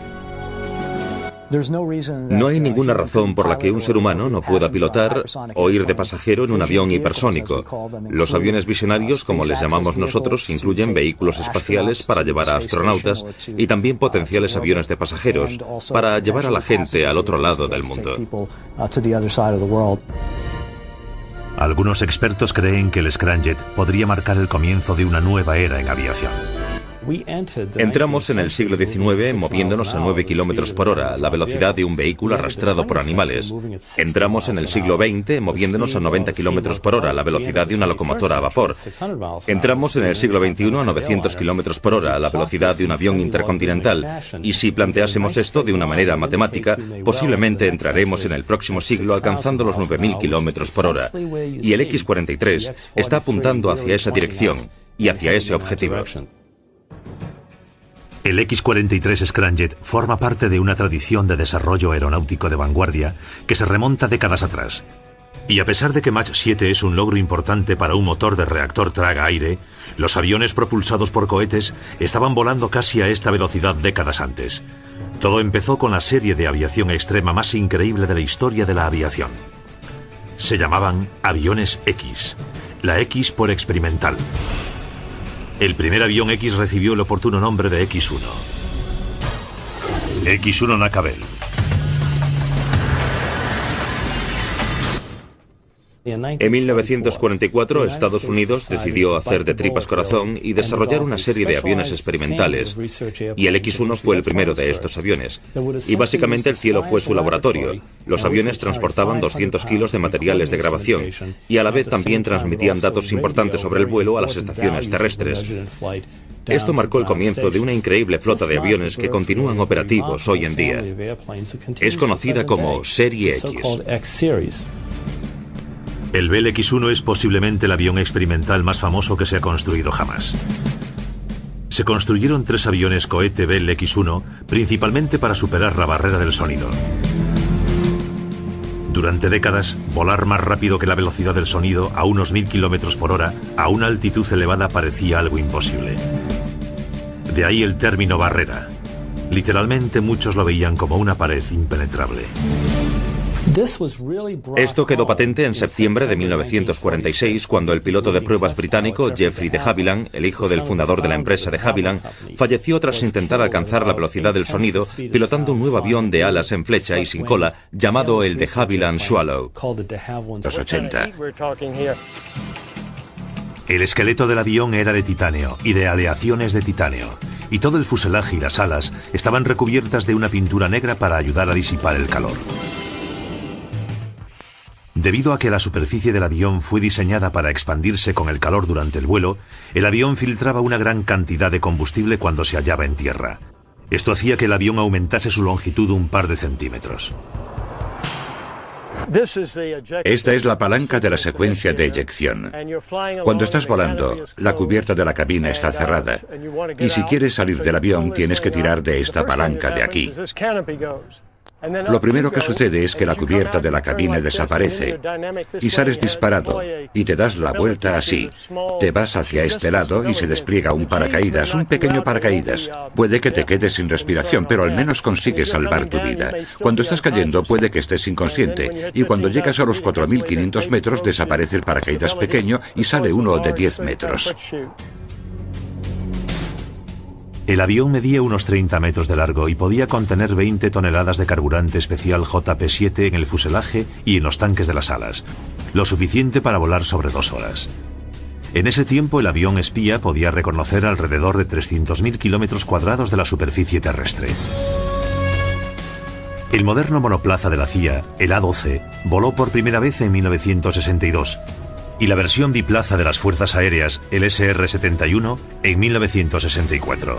No hay ninguna razón por la que un ser humano no pueda pilotar o ir de pasajero en un avión hipersónico. Los aviones visionarios, como les llamamos nosotros, incluyen vehículos espaciales para llevar a astronautas y también potenciales aviones de pasajeros para llevar a la gente al otro lado del mundo. Algunos expertos creen que el Scramjet podría marcar el comienzo de una nueva era en aviación. Entramos en el siglo XIX moviéndonos a 9 km por hora, la velocidad de un vehículo arrastrado por animales. Entramos en el siglo XX moviéndonos a 90 km por hora, la velocidad de una locomotora a vapor. Entramos en el siglo XXI a 900 km por hora, la velocidad de un avión intercontinental. Y si planteásemos esto de una manera matemática, posiblemente entraremos en el próximo siglo alcanzando los 9.000 km por hora. Y el X-43 está apuntando hacia esa dirección y hacia ese objetivo. El X-43 Scramjet forma parte de una tradición de desarrollo aeronáutico de vanguardia que se remonta décadas atrás. Y a pesar de que Mach 7 es un logro importante para un motor de reactor traga-aire, los aviones propulsados por cohetes estaban volando casi a esta velocidad décadas antes. Todo empezó con la serie de aviación extrema más increíble de la historia de la aviación. Se llamaban aviones X, la X por experimental. El primer avión X recibió el oportuno nombre de X-1. X-1 Knackwell. En 1944, Estados Unidos decidió hacer de tripas corazón y desarrollar una serie de aviones experimentales. Y el X-1 fue el primero de estos aviones. Y básicamente el cielo fue su laboratorio. Los aviones transportaban 200 kilos de materiales de grabación y a la vez también transmitían datos importantes sobre el vuelo a las estaciones terrestres. Esto marcó el comienzo de una increíble flota de aviones que continúan operativos hoy en día. Es conocida como Serie X. El Bell X-1 es posiblemente el avión experimental más famoso que se ha construido jamás. Se construyeron 3 aviones cohete Bell X-1 principalmente para superar la barrera del sonido. Durante décadas, volar más rápido que la velocidad del sonido a unos 1000 km por hora a una altitud elevada parecía algo imposible. De ahí el término barrera. Literalmente muchos lo veían como una pared impenetrable. Esto quedó patente en septiembre de 1946 cuando el piloto de pruebas británico Geoffrey de Havilland, el hijo del fundador de la empresa de Havilland, falleció tras intentar alcanzar la velocidad del sonido pilotando un nuevo avión de alas en flecha y sin cola llamado el de Havilland Swallow. Los 80. El esqueleto del avión era de titanio y de aleaciones de titanio, y todo el fuselaje y las alas estaban recubiertas de una pintura negra para ayudar a disipar el calor. Debido a que la superficie del avión fue diseñada para expandirse con el calor durante el vuelo, el avión filtraba una gran cantidad de combustible cuando se hallaba en tierra. Esto hacía que el avión aumentase su longitud un par de centímetros. Esta es la palanca de la secuencia de eyección. Cuando estás volando, la cubierta de la cabina está cerrada. Y si quieres salir del avión, tienes que tirar de esta palanca de aquí. Lo primero que sucede es que la cubierta de la cabina desaparece y sales disparado y te das la vuelta así. Te vas hacia este lado y se despliega un paracaídas, un pequeño paracaídas. Puede que te quedes sin respiración, pero al menos consigues salvar tu vida. Cuando estás cayendo puede que estés inconsciente y cuando llegas a los 4.500 metros desaparece el paracaídas pequeño y sale uno de 10 metros. El avión medía unos 30 metros de largo y podía contener 20 toneladas de carburante especial JP-7 en el fuselaje y en los tanques de las alas, lo suficiente para volar sobre 2 horas. En ese tiempo el avión espía podía reconocer alrededor de 300.000 kilómetros cuadrados de la superficie terrestre. El moderno monoplaza de la CIA, el A-12, voló por primera vez en 1962 y la versión biplaza de las Fuerzas Aéreas, el SR-71, en 1964.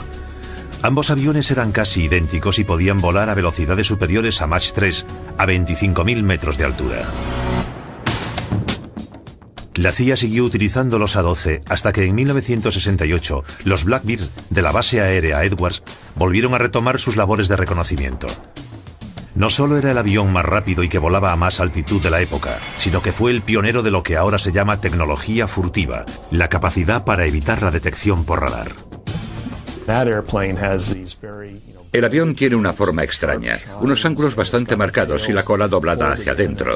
Ambos aviones eran casi idénticos y podían volar a velocidades superiores a Mach 3, a 25.000 metros de altura. La CIA siguió utilizando los A-12 hasta que en 1968 los Blackbird de la base aérea Edwards volvieron a retomar sus labores de reconocimiento. No solo era el avión más rápido y que volaba a más altitud de la época, sino que fue el pionero de lo que ahora se llama tecnología furtiva, la capacidad para evitar la detección por radar. El avión tiene una forma extraña, unos ángulos bastante marcados y la cola doblada hacia adentro.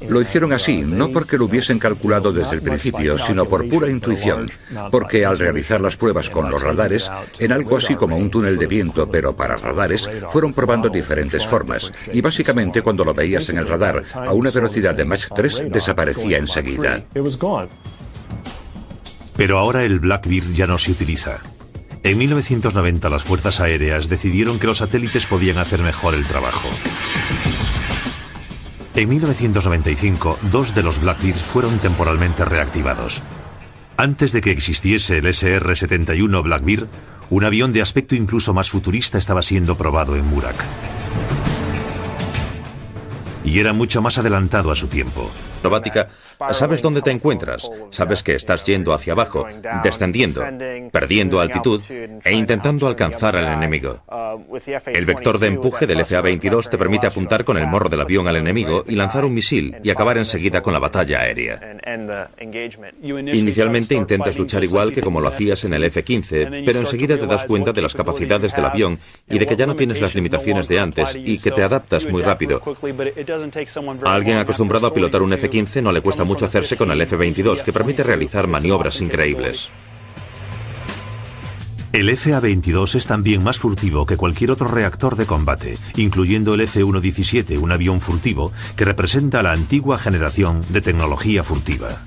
Lo hicieron así, no porque lo hubiesen calculado desde el principio, sino por pura intuición, porque al realizar las pruebas con los radares, en algo así como un túnel de viento, pero para radares, fueron probando diferentes formas, y básicamente cuando lo veías en el radar a una velocidad de Mach 3, desaparecía enseguida. Pero ahora el Blackbird ya no se utiliza. En 1990 las Fuerzas Aéreas decidieron que los satélites podían hacer mejor el trabajo. En 1995, 2 de los Blackbirds fueron temporalmente reactivados. Antes de que existiese el SR-71 Blackbird, un avión de aspecto incluso más futurista estaba siendo probado en Murak. Y era mucho más adelantado a su tiempo. Acrobática, sabes dónde te encuentras, sabes que estás yendo hacia abajo, descendiendo, perdiendo altitud e intentando alcanzar al enemigo. El vector de empuje del FA-22 te permite apuntar con el morro del avión al enemigo y lanzar un misil y acabar enseguida con la batalla aérea. Inicialmente intentas luchar igual que como lo hacías en el F-15, pero enseguida te das cuenta de las capacidades del avión y de que ya no tienes las limitaciones de antes y que te adaptas muy rápido. A alguien acostumbrado a pilotar un F-15 no le cuesta mucho hacerse con el F-22, que permite realizar maniobras increíbles. El FA-22 es también más furtivo que cualquier otro reactor de combate, incluyendo el F-117, un avión furtivo que representa la antigua generación de tecnología furtiva.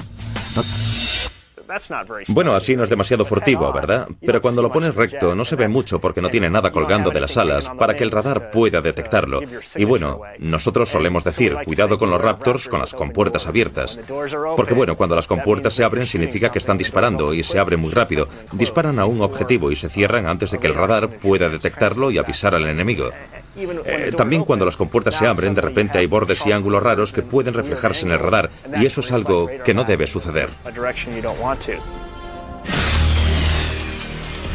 Bueno, así no es demasiado furtivo, ¿verdad? Pero cuando lo pones recto no se ve mucho porque no tiene nada colgando de las alas para que el radar pueda detectarlo. Y bueno, nosotros solemos decir, cuidado con los Raptors con las compuertas abiertas. Porque bueno, cuando las compuertas se abren significa que están disparando y se abren muy rápido. Disparan a un objetivo y se cierran antes de que el radar pueda detectarlo y avisar al enemigo. También cuando las compuertas se abren, de repente hay bordes y ángulos raros que pueden reflejarse en el radar, y eso es algo que no debe suceder.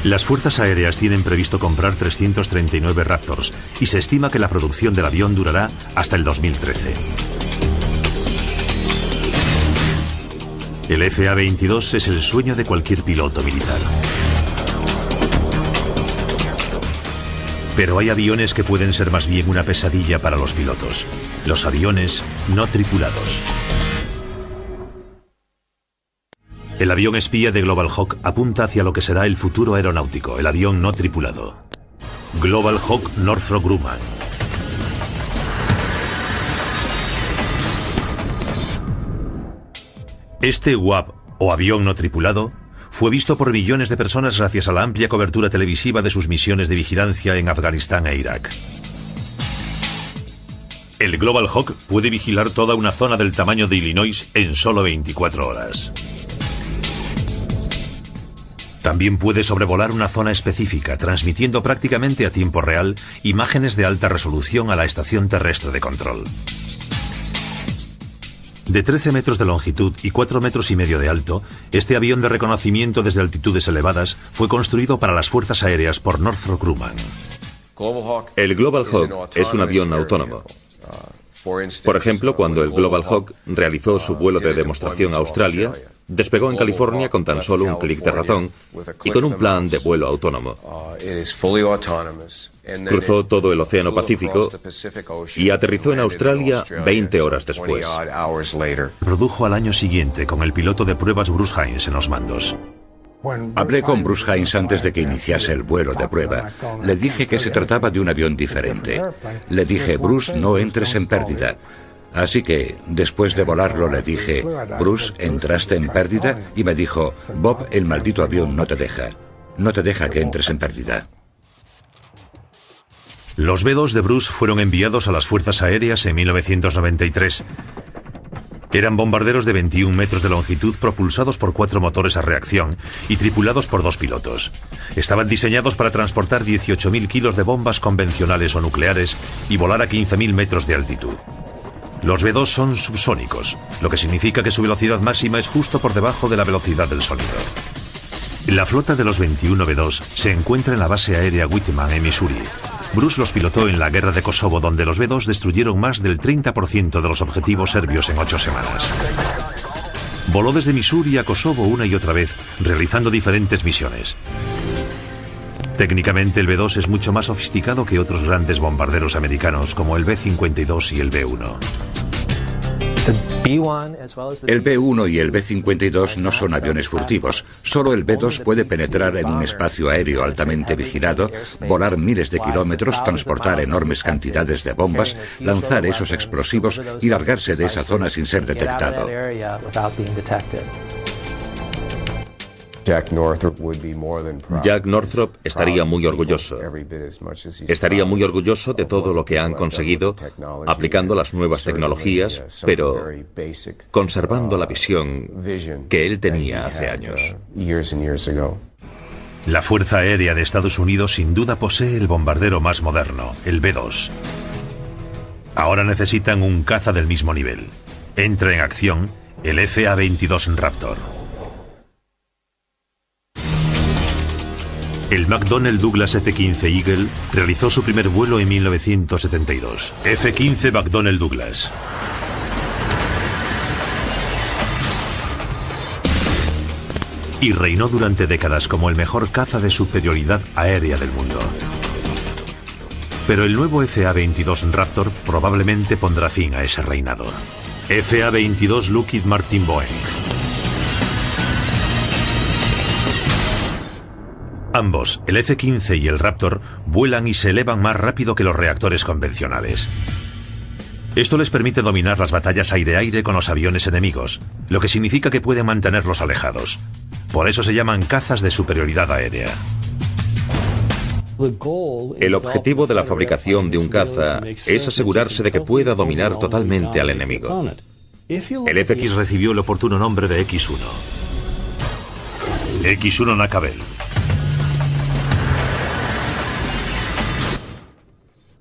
Las Fuerzas Aéreas tienen previsto comprar 339 Raptors y se estima que la producción del avión durará hasta el 2013. El FA-22 es el sueño de cualquier piloto militar. Pero hay aviones que pueden ser más bien una pesadilla para los pilotos. Los aviones no tripulados. El avión espía de Global Hawk apunta hacia lo que será el futuro aeronáutico, el avión no tripulado. Global Hawk Northrop Grumman. Este UAV, o avión no tripulado, fue visto por millones de personas gracias a la amplia cobertura televisiva de sus misiones de vigilancia en Afganistán e Irak. El Global Hawk puede vigilar toda una zona del tamaño de Illinois en solo 24 horas. También puede sobrevolar una zona específica, transmitiendo prácticamente a tiempo real imágenes de alta resolución a la estación terrestre de control. De 13 metros de longitud y 4,5 metros de alto, este avión de reconocimiento desde altitudes elevadas fue construido para las Fuerzas Aéreas por Northrop Grumman. El Global Hawk es un avión autónomo. Por ejemplo, cuando el Global Hawk realizó su vuelo de demostración a Australia, despegó en California con tan solo un clic de ratón y con un plan de vuelo autónomo. Cruzó todo el Océano Pacífico y aterrizó en Australia 20 horas después. Produjo al año siguiente con el piloto de pruebas Bruce Hines en los mandos. Hablé con Bruce Hines antes de que iniciase el vuelo de prueba. Le dije que se trataba de un avión diferente. Le dije, Bruce, no entres en pérdida. Así que, después de volarlo, le dije, Bruce, ¿entraste en pérdida? Y me dijo, Bob, el maldito avión no te deja. No te deja que entres en pérdida. Los B-2 de Bruce fueron enviados a las Fuerzas Aéreas en 1993. Eran bombarderos de 21 metros de longitud propulsados por 4 motores a reacción y tripulados por 2 pilotos. Estaban diseñados para transportar 18.000 kilos de bombas convencionales o nucleares y volar a 15.000 metros de altitud. Los B-2 son subsónicos, lo que significa que su velocidad máxima es justo por debajo de la velocidad del sonido. La flota de los 21 B-2 se encuentra en la base aérea Whitman en Missouri. Bruce los pilotó en la guerra de Kosovo, donde los B-2 destruyeron más del 30% de los objetivos serbios en 8 semanas. Voló desde Missouri a Kosovo una y otra vez, realizando diferentes misiones. Técnicamente el B-2 es mucho más sofisticado que otros grandes bombarderos americanos como el B-52 y el B-1. El B-1 y el B-52 no son aviones furtivos. Solo el B-2 puede penetrar en un espacio aéreo altamente vigilado, volar miles de kilómetros, transportar enormes cantidades de bombas, lanzar esos explosivos y largarse de esa zona sin ser detectado. Jack Northrop estaría muy orgulloso. Estaría muy orgulloso de todo lo que han conseguido aplicando las nuevas tecnologías, pero conservando la visión que él tenía hace años. La Fuerza Aérea de Estados Unidos sin duda posee el bombardero más moderno, el B-2. Ahora necesitan un caza del mismo nivel. Entra en acción el FA-22 Raptor. El McDonnell Douglas F-15 Eagle realizó su primer vuelo en 1972. F-15 McDonnell Douglas. Y reinó durante décadas como el mejor caza de superioridad aérea del mundo. Pero el nuevo FA-22 Raptor probablemente pondrá fin a ese reinado. FA-22 Lockheed Martin Boeing. Ambos, el F-15 y el Raptor, vuelan y se elevan más rápido que los reactores convencionales. Esto les permite dominar las batallas aire-aire con los aviones enemigos, lo que significa que pueden mantenerlos alejados. Por eso se llaman cazas de superioridad aérea. El objetivo de la fabricación de un caza es asegurarse de que pueda dominar totalmente al enemigo. El FX recibió el oportuno nombre de X-1. X-1 Knackwell.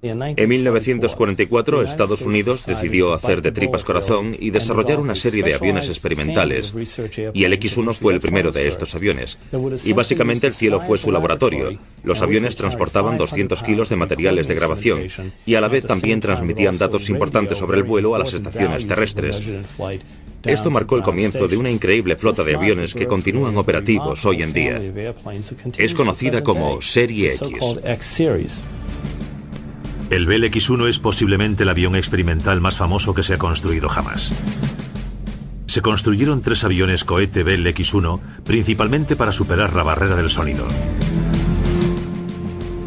En 1944, Estados Unidos decidió hacer de tripas corazón y desarrollar una serie de aviones experimentales, y el X-1 fue el primero de estos aviones. Y básicamente el cielo fue su laboratorio. Los aviones transportaban 200 kilos de materiales de grabación, y a la vez también transmitían datos importantes sobre el vuelo a las estaciones terrestres. Esto marcó el comienzo de una increíble flota de aviones que continúan operativos hoy en día. Es conocida como Serie X. El Bell X-1 es posiblemente el avión experimental más famoso que se ha construido jamás. Se construyeron 3 aviones cohete Bell X-1 principalmente para superar la barrera del sonido.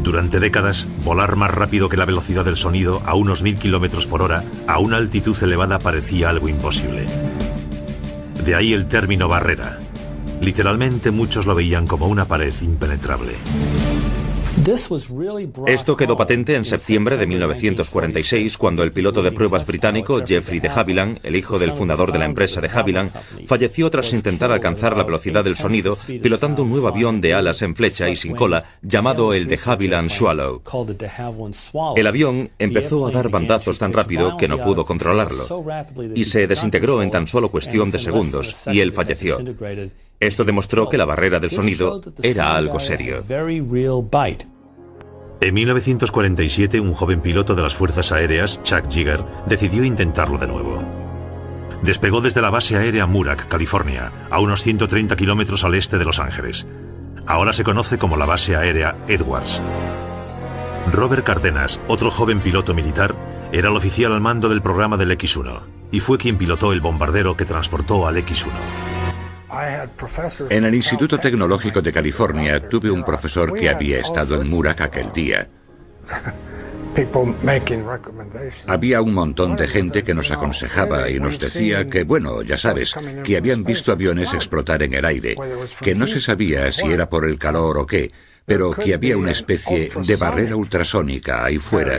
Durante décadas, volar más rápido que la velocidad del sonido a unos 1000 km por hora a una altitud elevada parecía algo imposible. De ahí el término barrera. Literalmente muchos lo veían como una pared impenetrable. Esto quedó patente en septiembre de 1946, cuando el piloto de pruebas británico Geoffrey de Havilland, el hijo del fundador de la empresa de Havilland, falleció tras intentar alcanzar la velocidad del sonido pilotando un nuevo avión de alas en flecha y sin cola llamado el de Havilland Swallow. El avión empezó a dar bandazos tan rápido que no pudo controlarlo y se desintegró en tan solo cuestión de segundos, y él falleció. Esto demostró que la barrera del sonido era algo serio. En 1947, un joven piloto de las Fuerzas Aéreas, Chuck Yeager, decidió intentarlo de nuevo. Despegó desde la base aérea Murak, California, a unos 130 kilómetros al este de Los Ángeles. Ahora se conoce como la base aérea Edwards. Robert Cardenas, otro joven piloto militar, era el oficial al mando del programa del X-1 y fue quien pilotó el bombardero que transportó al X-1. En el Instituto Tecnológico de California tuve un profesor que había estado en Murak aquel día. Había un montón de gente que nos aconsejaba y nos decía que, bueno, ya sabes, que habían visto aviones explotar en el aire, que no se sabía si era por el calor o qué, pero que había una especie de barrera ultrasónica ahí fuera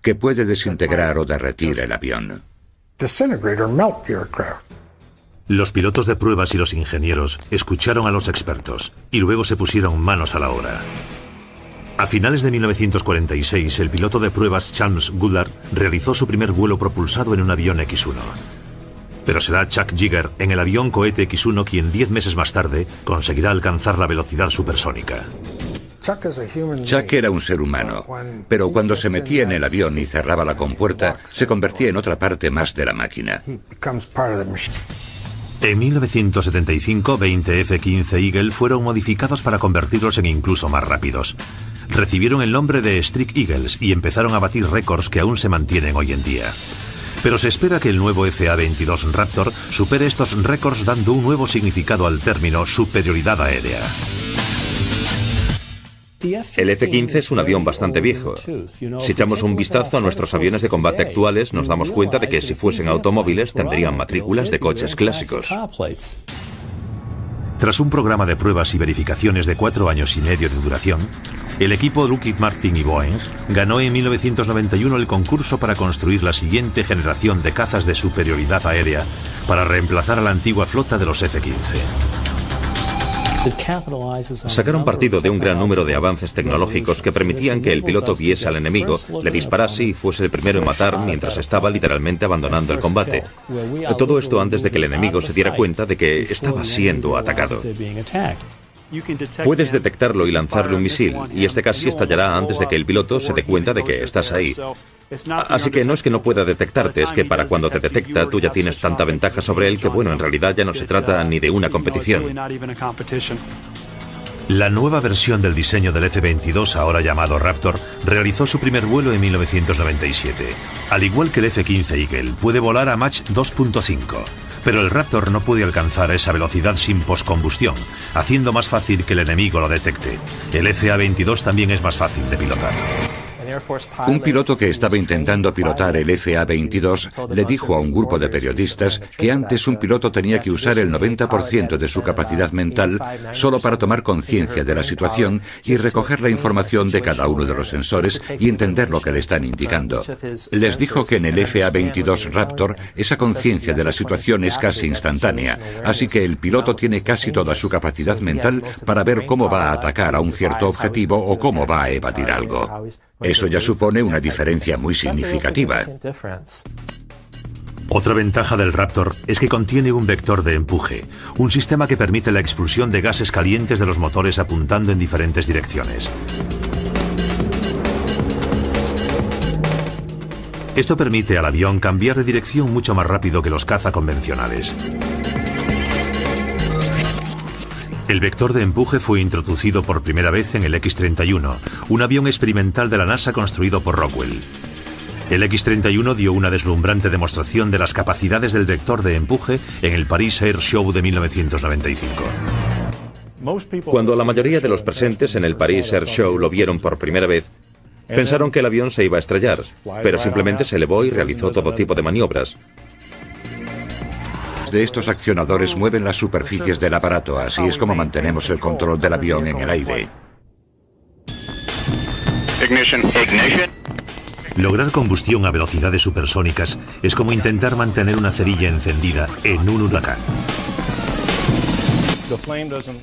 que puede desintegrar o derretir el avión. Los pilotos de pruebas y los ingenieros escucharon a los expertos y luego se pusieron manos a la obra. A finales de 1946, el piloto de pruebas Chalmers Goddard realizó su primer vuelo propulsado en un avión X-1. Pero será Chuck Yeager en el avión cohete X-1 quien 10 meses más tarde conseguirá alcanzar la velocidad supersónica. Chuck era un ser humano, pero cuando se metía en el avión y cerraba la compuerta, se convertía en otra parte más de la máquina. En 1975, 20 F-15 Eagle fueron modificados para convertirlos en incluso más rápidos. Recibieron el nombre de Streak Eagles y empezaron a batir récords que aún se mantienen hoy en día. Pero se espera que el nuevo FA-22 Raptor supere estos récords dando un nuevo significado al término superioridad aérea. El F-15 es un avión bastante viejo. Si echamos un vistazo a nuestros aviones de combate actuales, nos damos cuenta de que si fuesen automóviles tendrían matrículas de coches clásicos. Tras un programa de pruebas y verificaciones de 4 años y medio de duración, el equipo Lockheed Martin y Boeing ganó en 1991 el concurso para construir la siguiente generación de cazas de superioridad aérea para reemplazar a la antigua flota de los F-15. Sacaron partido de un gran número de avances tecnológicos que permitían que el piloto viese al enemigo, le disparase y fuese el primero en matar mientras estaba literalmente abandonando el combate. Todo esto antes de que el enemigo se diera cuenta de que estaba siendo atacado. Puedes detectarlo y lanzarle un misil, y este casi estallará antes de que el piloto se dé cuenta de que estás ahí. Así que no es que no pueda detectarte, es que para cuando te detecta tú ya tienes tanta ventaja sobre él que, bueno, en realidad ya no se trata ni de una competición. La nueva versión del diseño del F-22, ahora llamado Raptor, realizó su primer vuelo en 1997. Al igual que el F-15 Eagle, puede volar a Mach 2.5, pero el Raptor no puede alcanzar esa velocidad sin poscombustión, haciendo más fácil que el enemigo lo detecte. El FA-22 también es más fácil de pilotar. Un piloto que estaba intentando pilotar el FA-22 le dijo a un grupo de periodistas que antes un piloto tenía que usar el 90% de su capacidad mental solo para tomar conciencia de la situación y recoger la información de cada uno de los sensores y entender lo que le están indicando. Les dijo que en el FA-22 Raptor esa conciencia de la situación es casi instantánea, así que el piloto tiene casi toda su capacidad mental para ver cómo va a atacar a un cierto objetivo o cómo va a evadir algo. Eso ya supone una diferencia muy significativa. Otra ventaja del Raptor es que contiene un vector de empuje, un sistema que permite la expulsión de gases calientes de los motores apuntando en diferentes direcciones. Esto permite al avión cambiar de dirección mucho más rápido que los caza convencionales. El vector de empuje fue introducido por primera vez en el X-31, un avión experimental de la NASA construido por Rockwell. El X-31 dio una deslumbrante demostración de las capacidades del vector de empuje en el Paris Air Show de 1995. Cuando la mayoría de los presentes en el Paris Air Show lo vieron por primera vez, pensaron que el avión se iba a estrellar, pero simplemente se elevó y realizó todo tipo de maniobras. De estos accionadores mueven las superficies del aparato, así es como mantenemos el control del avión en el aire. Lograr combustión a velocidades supersónicas es como intentar mantener una cerilla encendida en un huracán.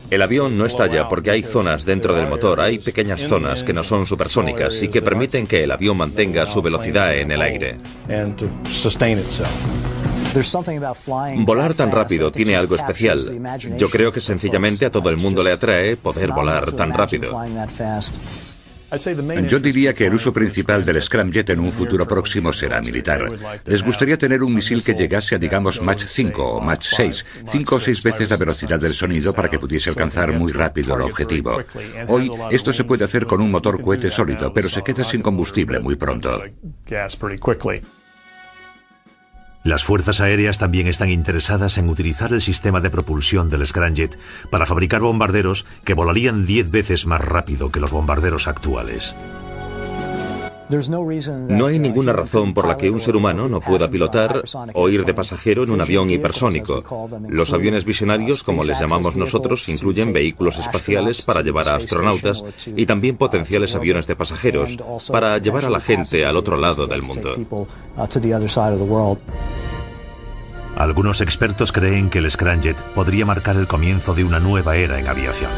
El avión no estalla porque hay zonas dentro del motor, hay pequeñas zonas que no son supersónicas y que permiten que el avión mantenga su velocidad en el aire. Volar tan rápido tiene algo especial. Yo creo que sencillamente a todo el mundo le atrae poder volar tan rápido. Yo diría que el uso principal del scramjet en un futuro próximo será militar. Les gustaría tener un misil que llegase a, digamos, Mach 5 o Mach 6, 5 o 6 veces la velocidad del sonido para que pudiese alcanzar muy rápido el objetivo. Hoy esto se puede hacer con un motor cohete sólido, pero se queda sin combustible muy pronto. Las fuerzas aéreas también están interesadas en utilizar el sistema de propulsión del Scramjet para fabricar bombarderos que volarían 10 veces más rápido que los bombarderos actuales. No hay ninguna razón por la que un ser humano no pueda pilotar o ir de pasajero en un avión hipersónico. Los aviones visionarios, como les llamamos nosotros, incluyen vehículos espaciales para llevar a astronautas y también potenciales aviones de pasajeros para llevar a la gente al otro lado del mundo. Algunos expertos creen que el Scramjet podría marcar el comienzo de una nueva era en aviación.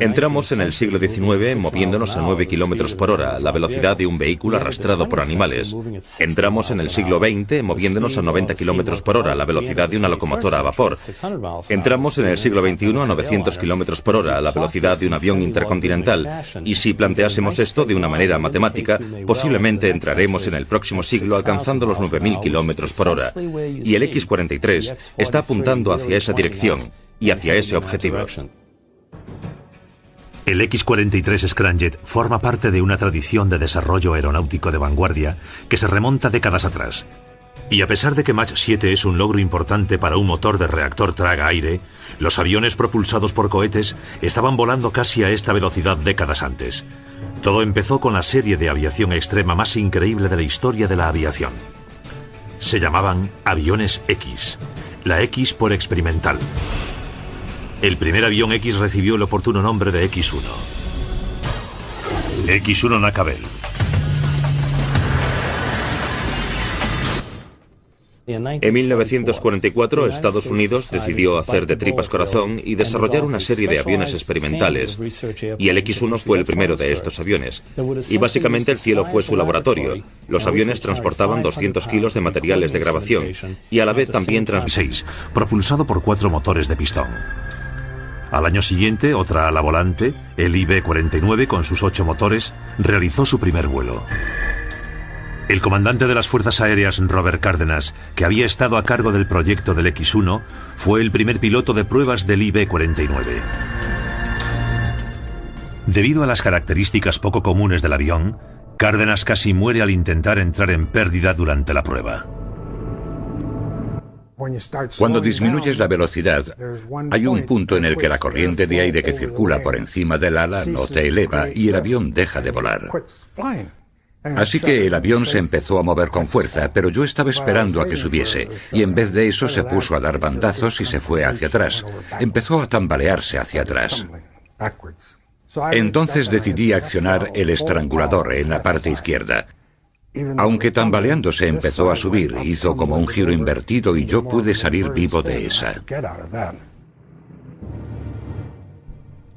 Entramos en el siglo XIX moviéndonos a 9 km por hora, la velocidad de un vehículo arrastrado por animales. Entramos en el siglo XX moviéndonos a 90 km por hora, la velocidad de una locomotora a vapor. Entramos en el siglo XXI a 900 km por hora, la velocidad de un avión intercontinental. Y si planteásemos esto de una manera matemática, posiblemente entraremos en el próximo siglo alcanzando los 9.000 km por hora. Y el X-43 está apuntando hacia esa dirección y hacia ese objetivo. El X-43 Scramjet forma parte de una tradición de desarrollo aeronáutico de vanguardia que se remonta décadas atrás. Y a pesar de que Mach 7 es un logro importante para un motor de reactor traga-aire, los aviones propulsados por cohetes estaban volando casi a esta velocidad décadas antes. Todo empezó con la serie de aviación extrema más increíble de la historia de la aviación. Se llamaban aviones X, la X por experimental. El primer avión X recibió el oportuno nombre de X-1. X-1 Knackwell. En 1944, Estados Unidos decidió hacer de tripas corazón y desarrollar una serie de aviones experimentales, y el X-1 fue el primero de estos aviones. Y básicamente el cielo fue su laboratorio. Los aviones transportaban 200 kilos de materiales de grabación, y a la vez también propulsado por 4 motores de pistón. Al año siguiente, otra ala volante, el IB-49 con sus 8 motores, realizó su primer vuelo. El comandante de las Fuerzas Aéreas, Robert Cárdenas, que había estado a cargo del proyecto del X-1, fue el primer piloto de pruebas del IB-49. Debido a las características poco comunes del avión, Cárdenas casi muere al intentar entrar en pérdida durante la prueba. Cuando disminuyes la velocidad, hay un punto en el que la corriente de aire que circula por encima del ala no te eleva y el avión deja de volar. Así que el avión se empezó a mover con fuerza, pero yo estaba esperando a que subiese, y en vez de eso se puso a dar bandazos y se fue hacia atrás. Empezó a tambalearse hacia atrás. Entonces decidí accionar el estrangulador en la parte izquierda. Aunque tambaleándose empezó a subir, hizo como un giro invertido y yo pude salir vivo de esa.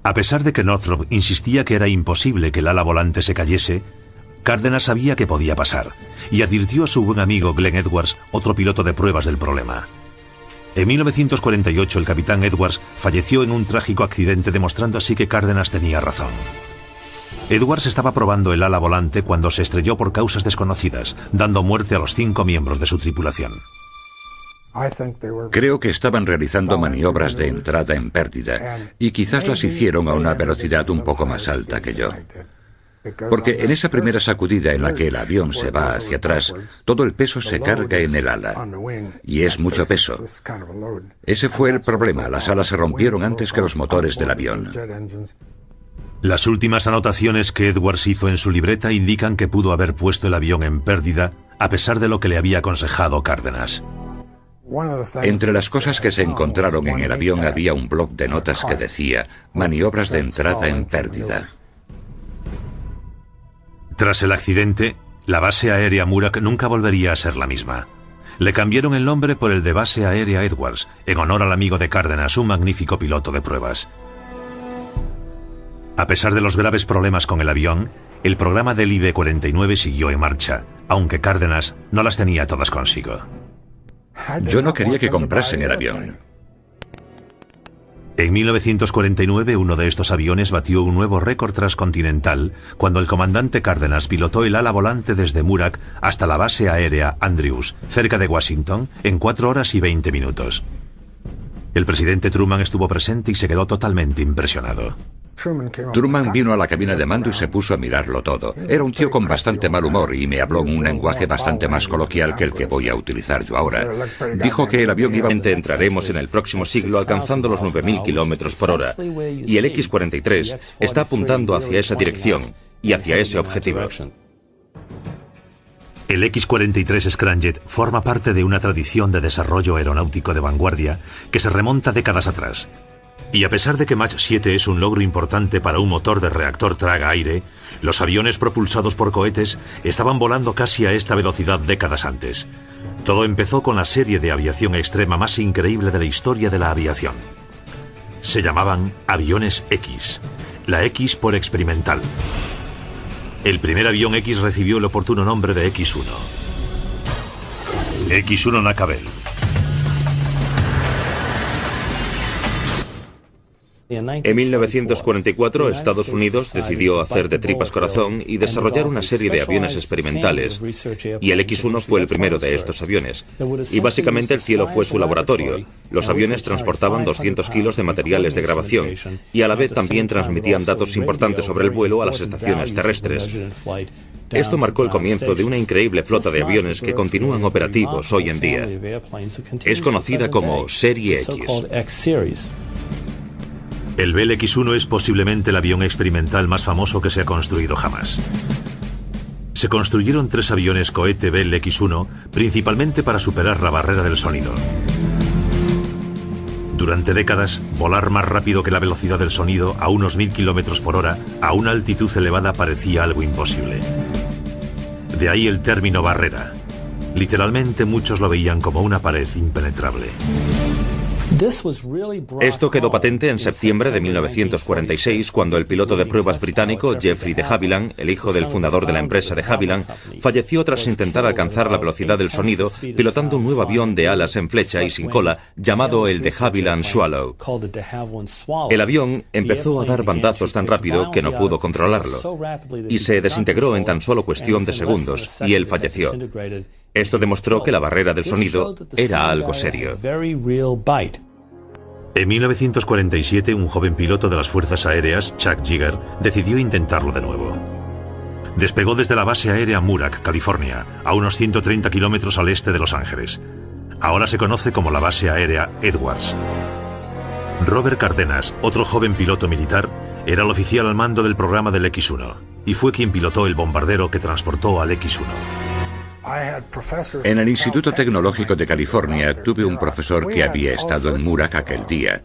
A pesar de que Northrop insistía que era imposible que el ala volante se cayese, Cárdenas sabía que podía pasar y advirtió a su buen amigo Glenn Edwards, otro piloto de pruebas del problema. En 1948 el capitán Edwards falleció en un trágico accidente, demostrando así que Cárdenas tenía razón. Edwards estaba probando el ala volante cuando se estrelló por causas desconocidas, dando muerte a los 5 miembros de su tripulación. Creo que estaban realizando maniobras de entrada en pérdida y quizás las hicieron a una velocidad un poco más alta que yo. Porque en esa primera sacudida en la que el avión se va hacia atrás, todo el peso se carga en el ala. Y es mucho peso. Ese fue el problema. Las alas se rompieron antes que los motores del avión. Las últimas anotaciones que Edwards hizo en su libreta indican que pudo haber puesto el avión en pérdida a pesar de lo que le había aconsejado Cárdenas. Entre las cosas que se encontraron en el avión había un bloc de notas que decía maniobras de entrada en pérdida. Tras el accidente, la base aérea Murak nunca volvería a ser la misma. Le cambiaron el nombre por el de Base Aérea Edwards, en honor al amigo de Cárdenas, un magnífico piloto de pruebas. A pesar de los graves problemas con el avión, el programa del IB-49 siguió en marcha, aunque Cárdenas no las tenía todas consigo. Yo no quería que comprasen el avión. En 1949, uno de estos aviones batió un nuevo récord transcontinental cuando el comandante Cárdenas pilotó el ala volante desde Murak hasta la base aérea Andrews, cerca de Washington, en 4 horas y 20 minutos. El presidente Truman estuvo presente y se quedó totalmente impresionado. Truman vino a la cabina de mando y se puso a mirarlo todo. Era un tío con bastante mal humor y me habló en un lenguaje bastante más coloquial que el que voy a utilizar yo ahora. Dijo que el avión iba... Entraremos en el próximo siglo alcanzando los 9.000 kilómetros por hora. Y el X-43 está apuntando hacia esa dirección y hacia ese objetivo. El X-43 Scramjet forma parte de una tradición de desarrollo aeronáutico de vanguardia que se remonta décadas atrás. Y a pesar de que Mach 7 es un logro importante para un motor de reactor traga-aire, los aviones propulsados por cohetes estaban volando casi a esta velocidad décadas antes. Todo empezó con la serie de aviación extrema más increíble de la historia de la aviación. Se llamaban aviones X, la X por experimental. El primer avión X recibió el oportuno nombre de X-1. X-1 Knackwell. En 1944, Estados Unidos decidió hacer de tripas corazón y desarrollar una serie de aviones experimentales, y el X-1 fue el primero de estos aviones. Y básicamente el cielo fue su laboratorio. Los aviones transportaban 200 kilos de materiales de grabación, y a la vez también transmitían datos importantes sobre el vuelo a las estaciones terrestres. Esto marcó el comienzo de una increíble flota de aviones que continúan operativos hoy en día. Es conocida como Serie X. El Bell X-1 es posiblemente el avión experimental más famoso que se ha construido jamás. Se construyeron 3 aviones cohete Bell X-1 principalmente para superar la barrera del sonido. Durante décadas, volar más rápido que la velocidad del sonido a unos 1000 kilómetros por hora a una altitud elevada parecía algo imposible. De ahí el término barrera. Literalmente muchos lo veían como una pared impenetrable. Esto quedó patente en septiembre de 1946, cuando el piloto de pruebas británico Geoffrey de Havilland, el hijo del fundador de la empresa de Havilland, falleció tras intentar alcanzar la velocidad del sonido pilotando un nuevo avión de alas en flecha y sin cola llamado el de Havilland Swallow. El avión empezó a dar bandazos tan rápido que no pudo controlarlo y se desintegró en tan solo cuestión de segundos, y él falleció. Esto demostró que la barrera del sonido era algo serio. En 1947, un joven piloto de las Fuerzas Aéreas, Chuck Yeager, decidió intentarlo de nuevo. Despegó desde la base aérea Murak, California, a unos 130 kilómetros al este de Los Ángeles. Ahora se conoce como la base aérea Edwards. Robert Cardenas, otro joven piloto militar, era el oficial al mando del programa del X-1 y fue quien pilotó el bombardero que transportó al X-1. En el Instituto Tecnológico de California tuve un profesor que había estado en Murak aquel día.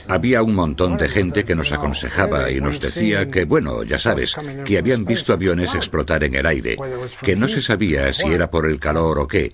Había un montón de gente que nos aconsejaba y nos decía que, bueno, ya sabes, que habían visto aviones explotar en el aire, que no se sabía si era por el calor o qué,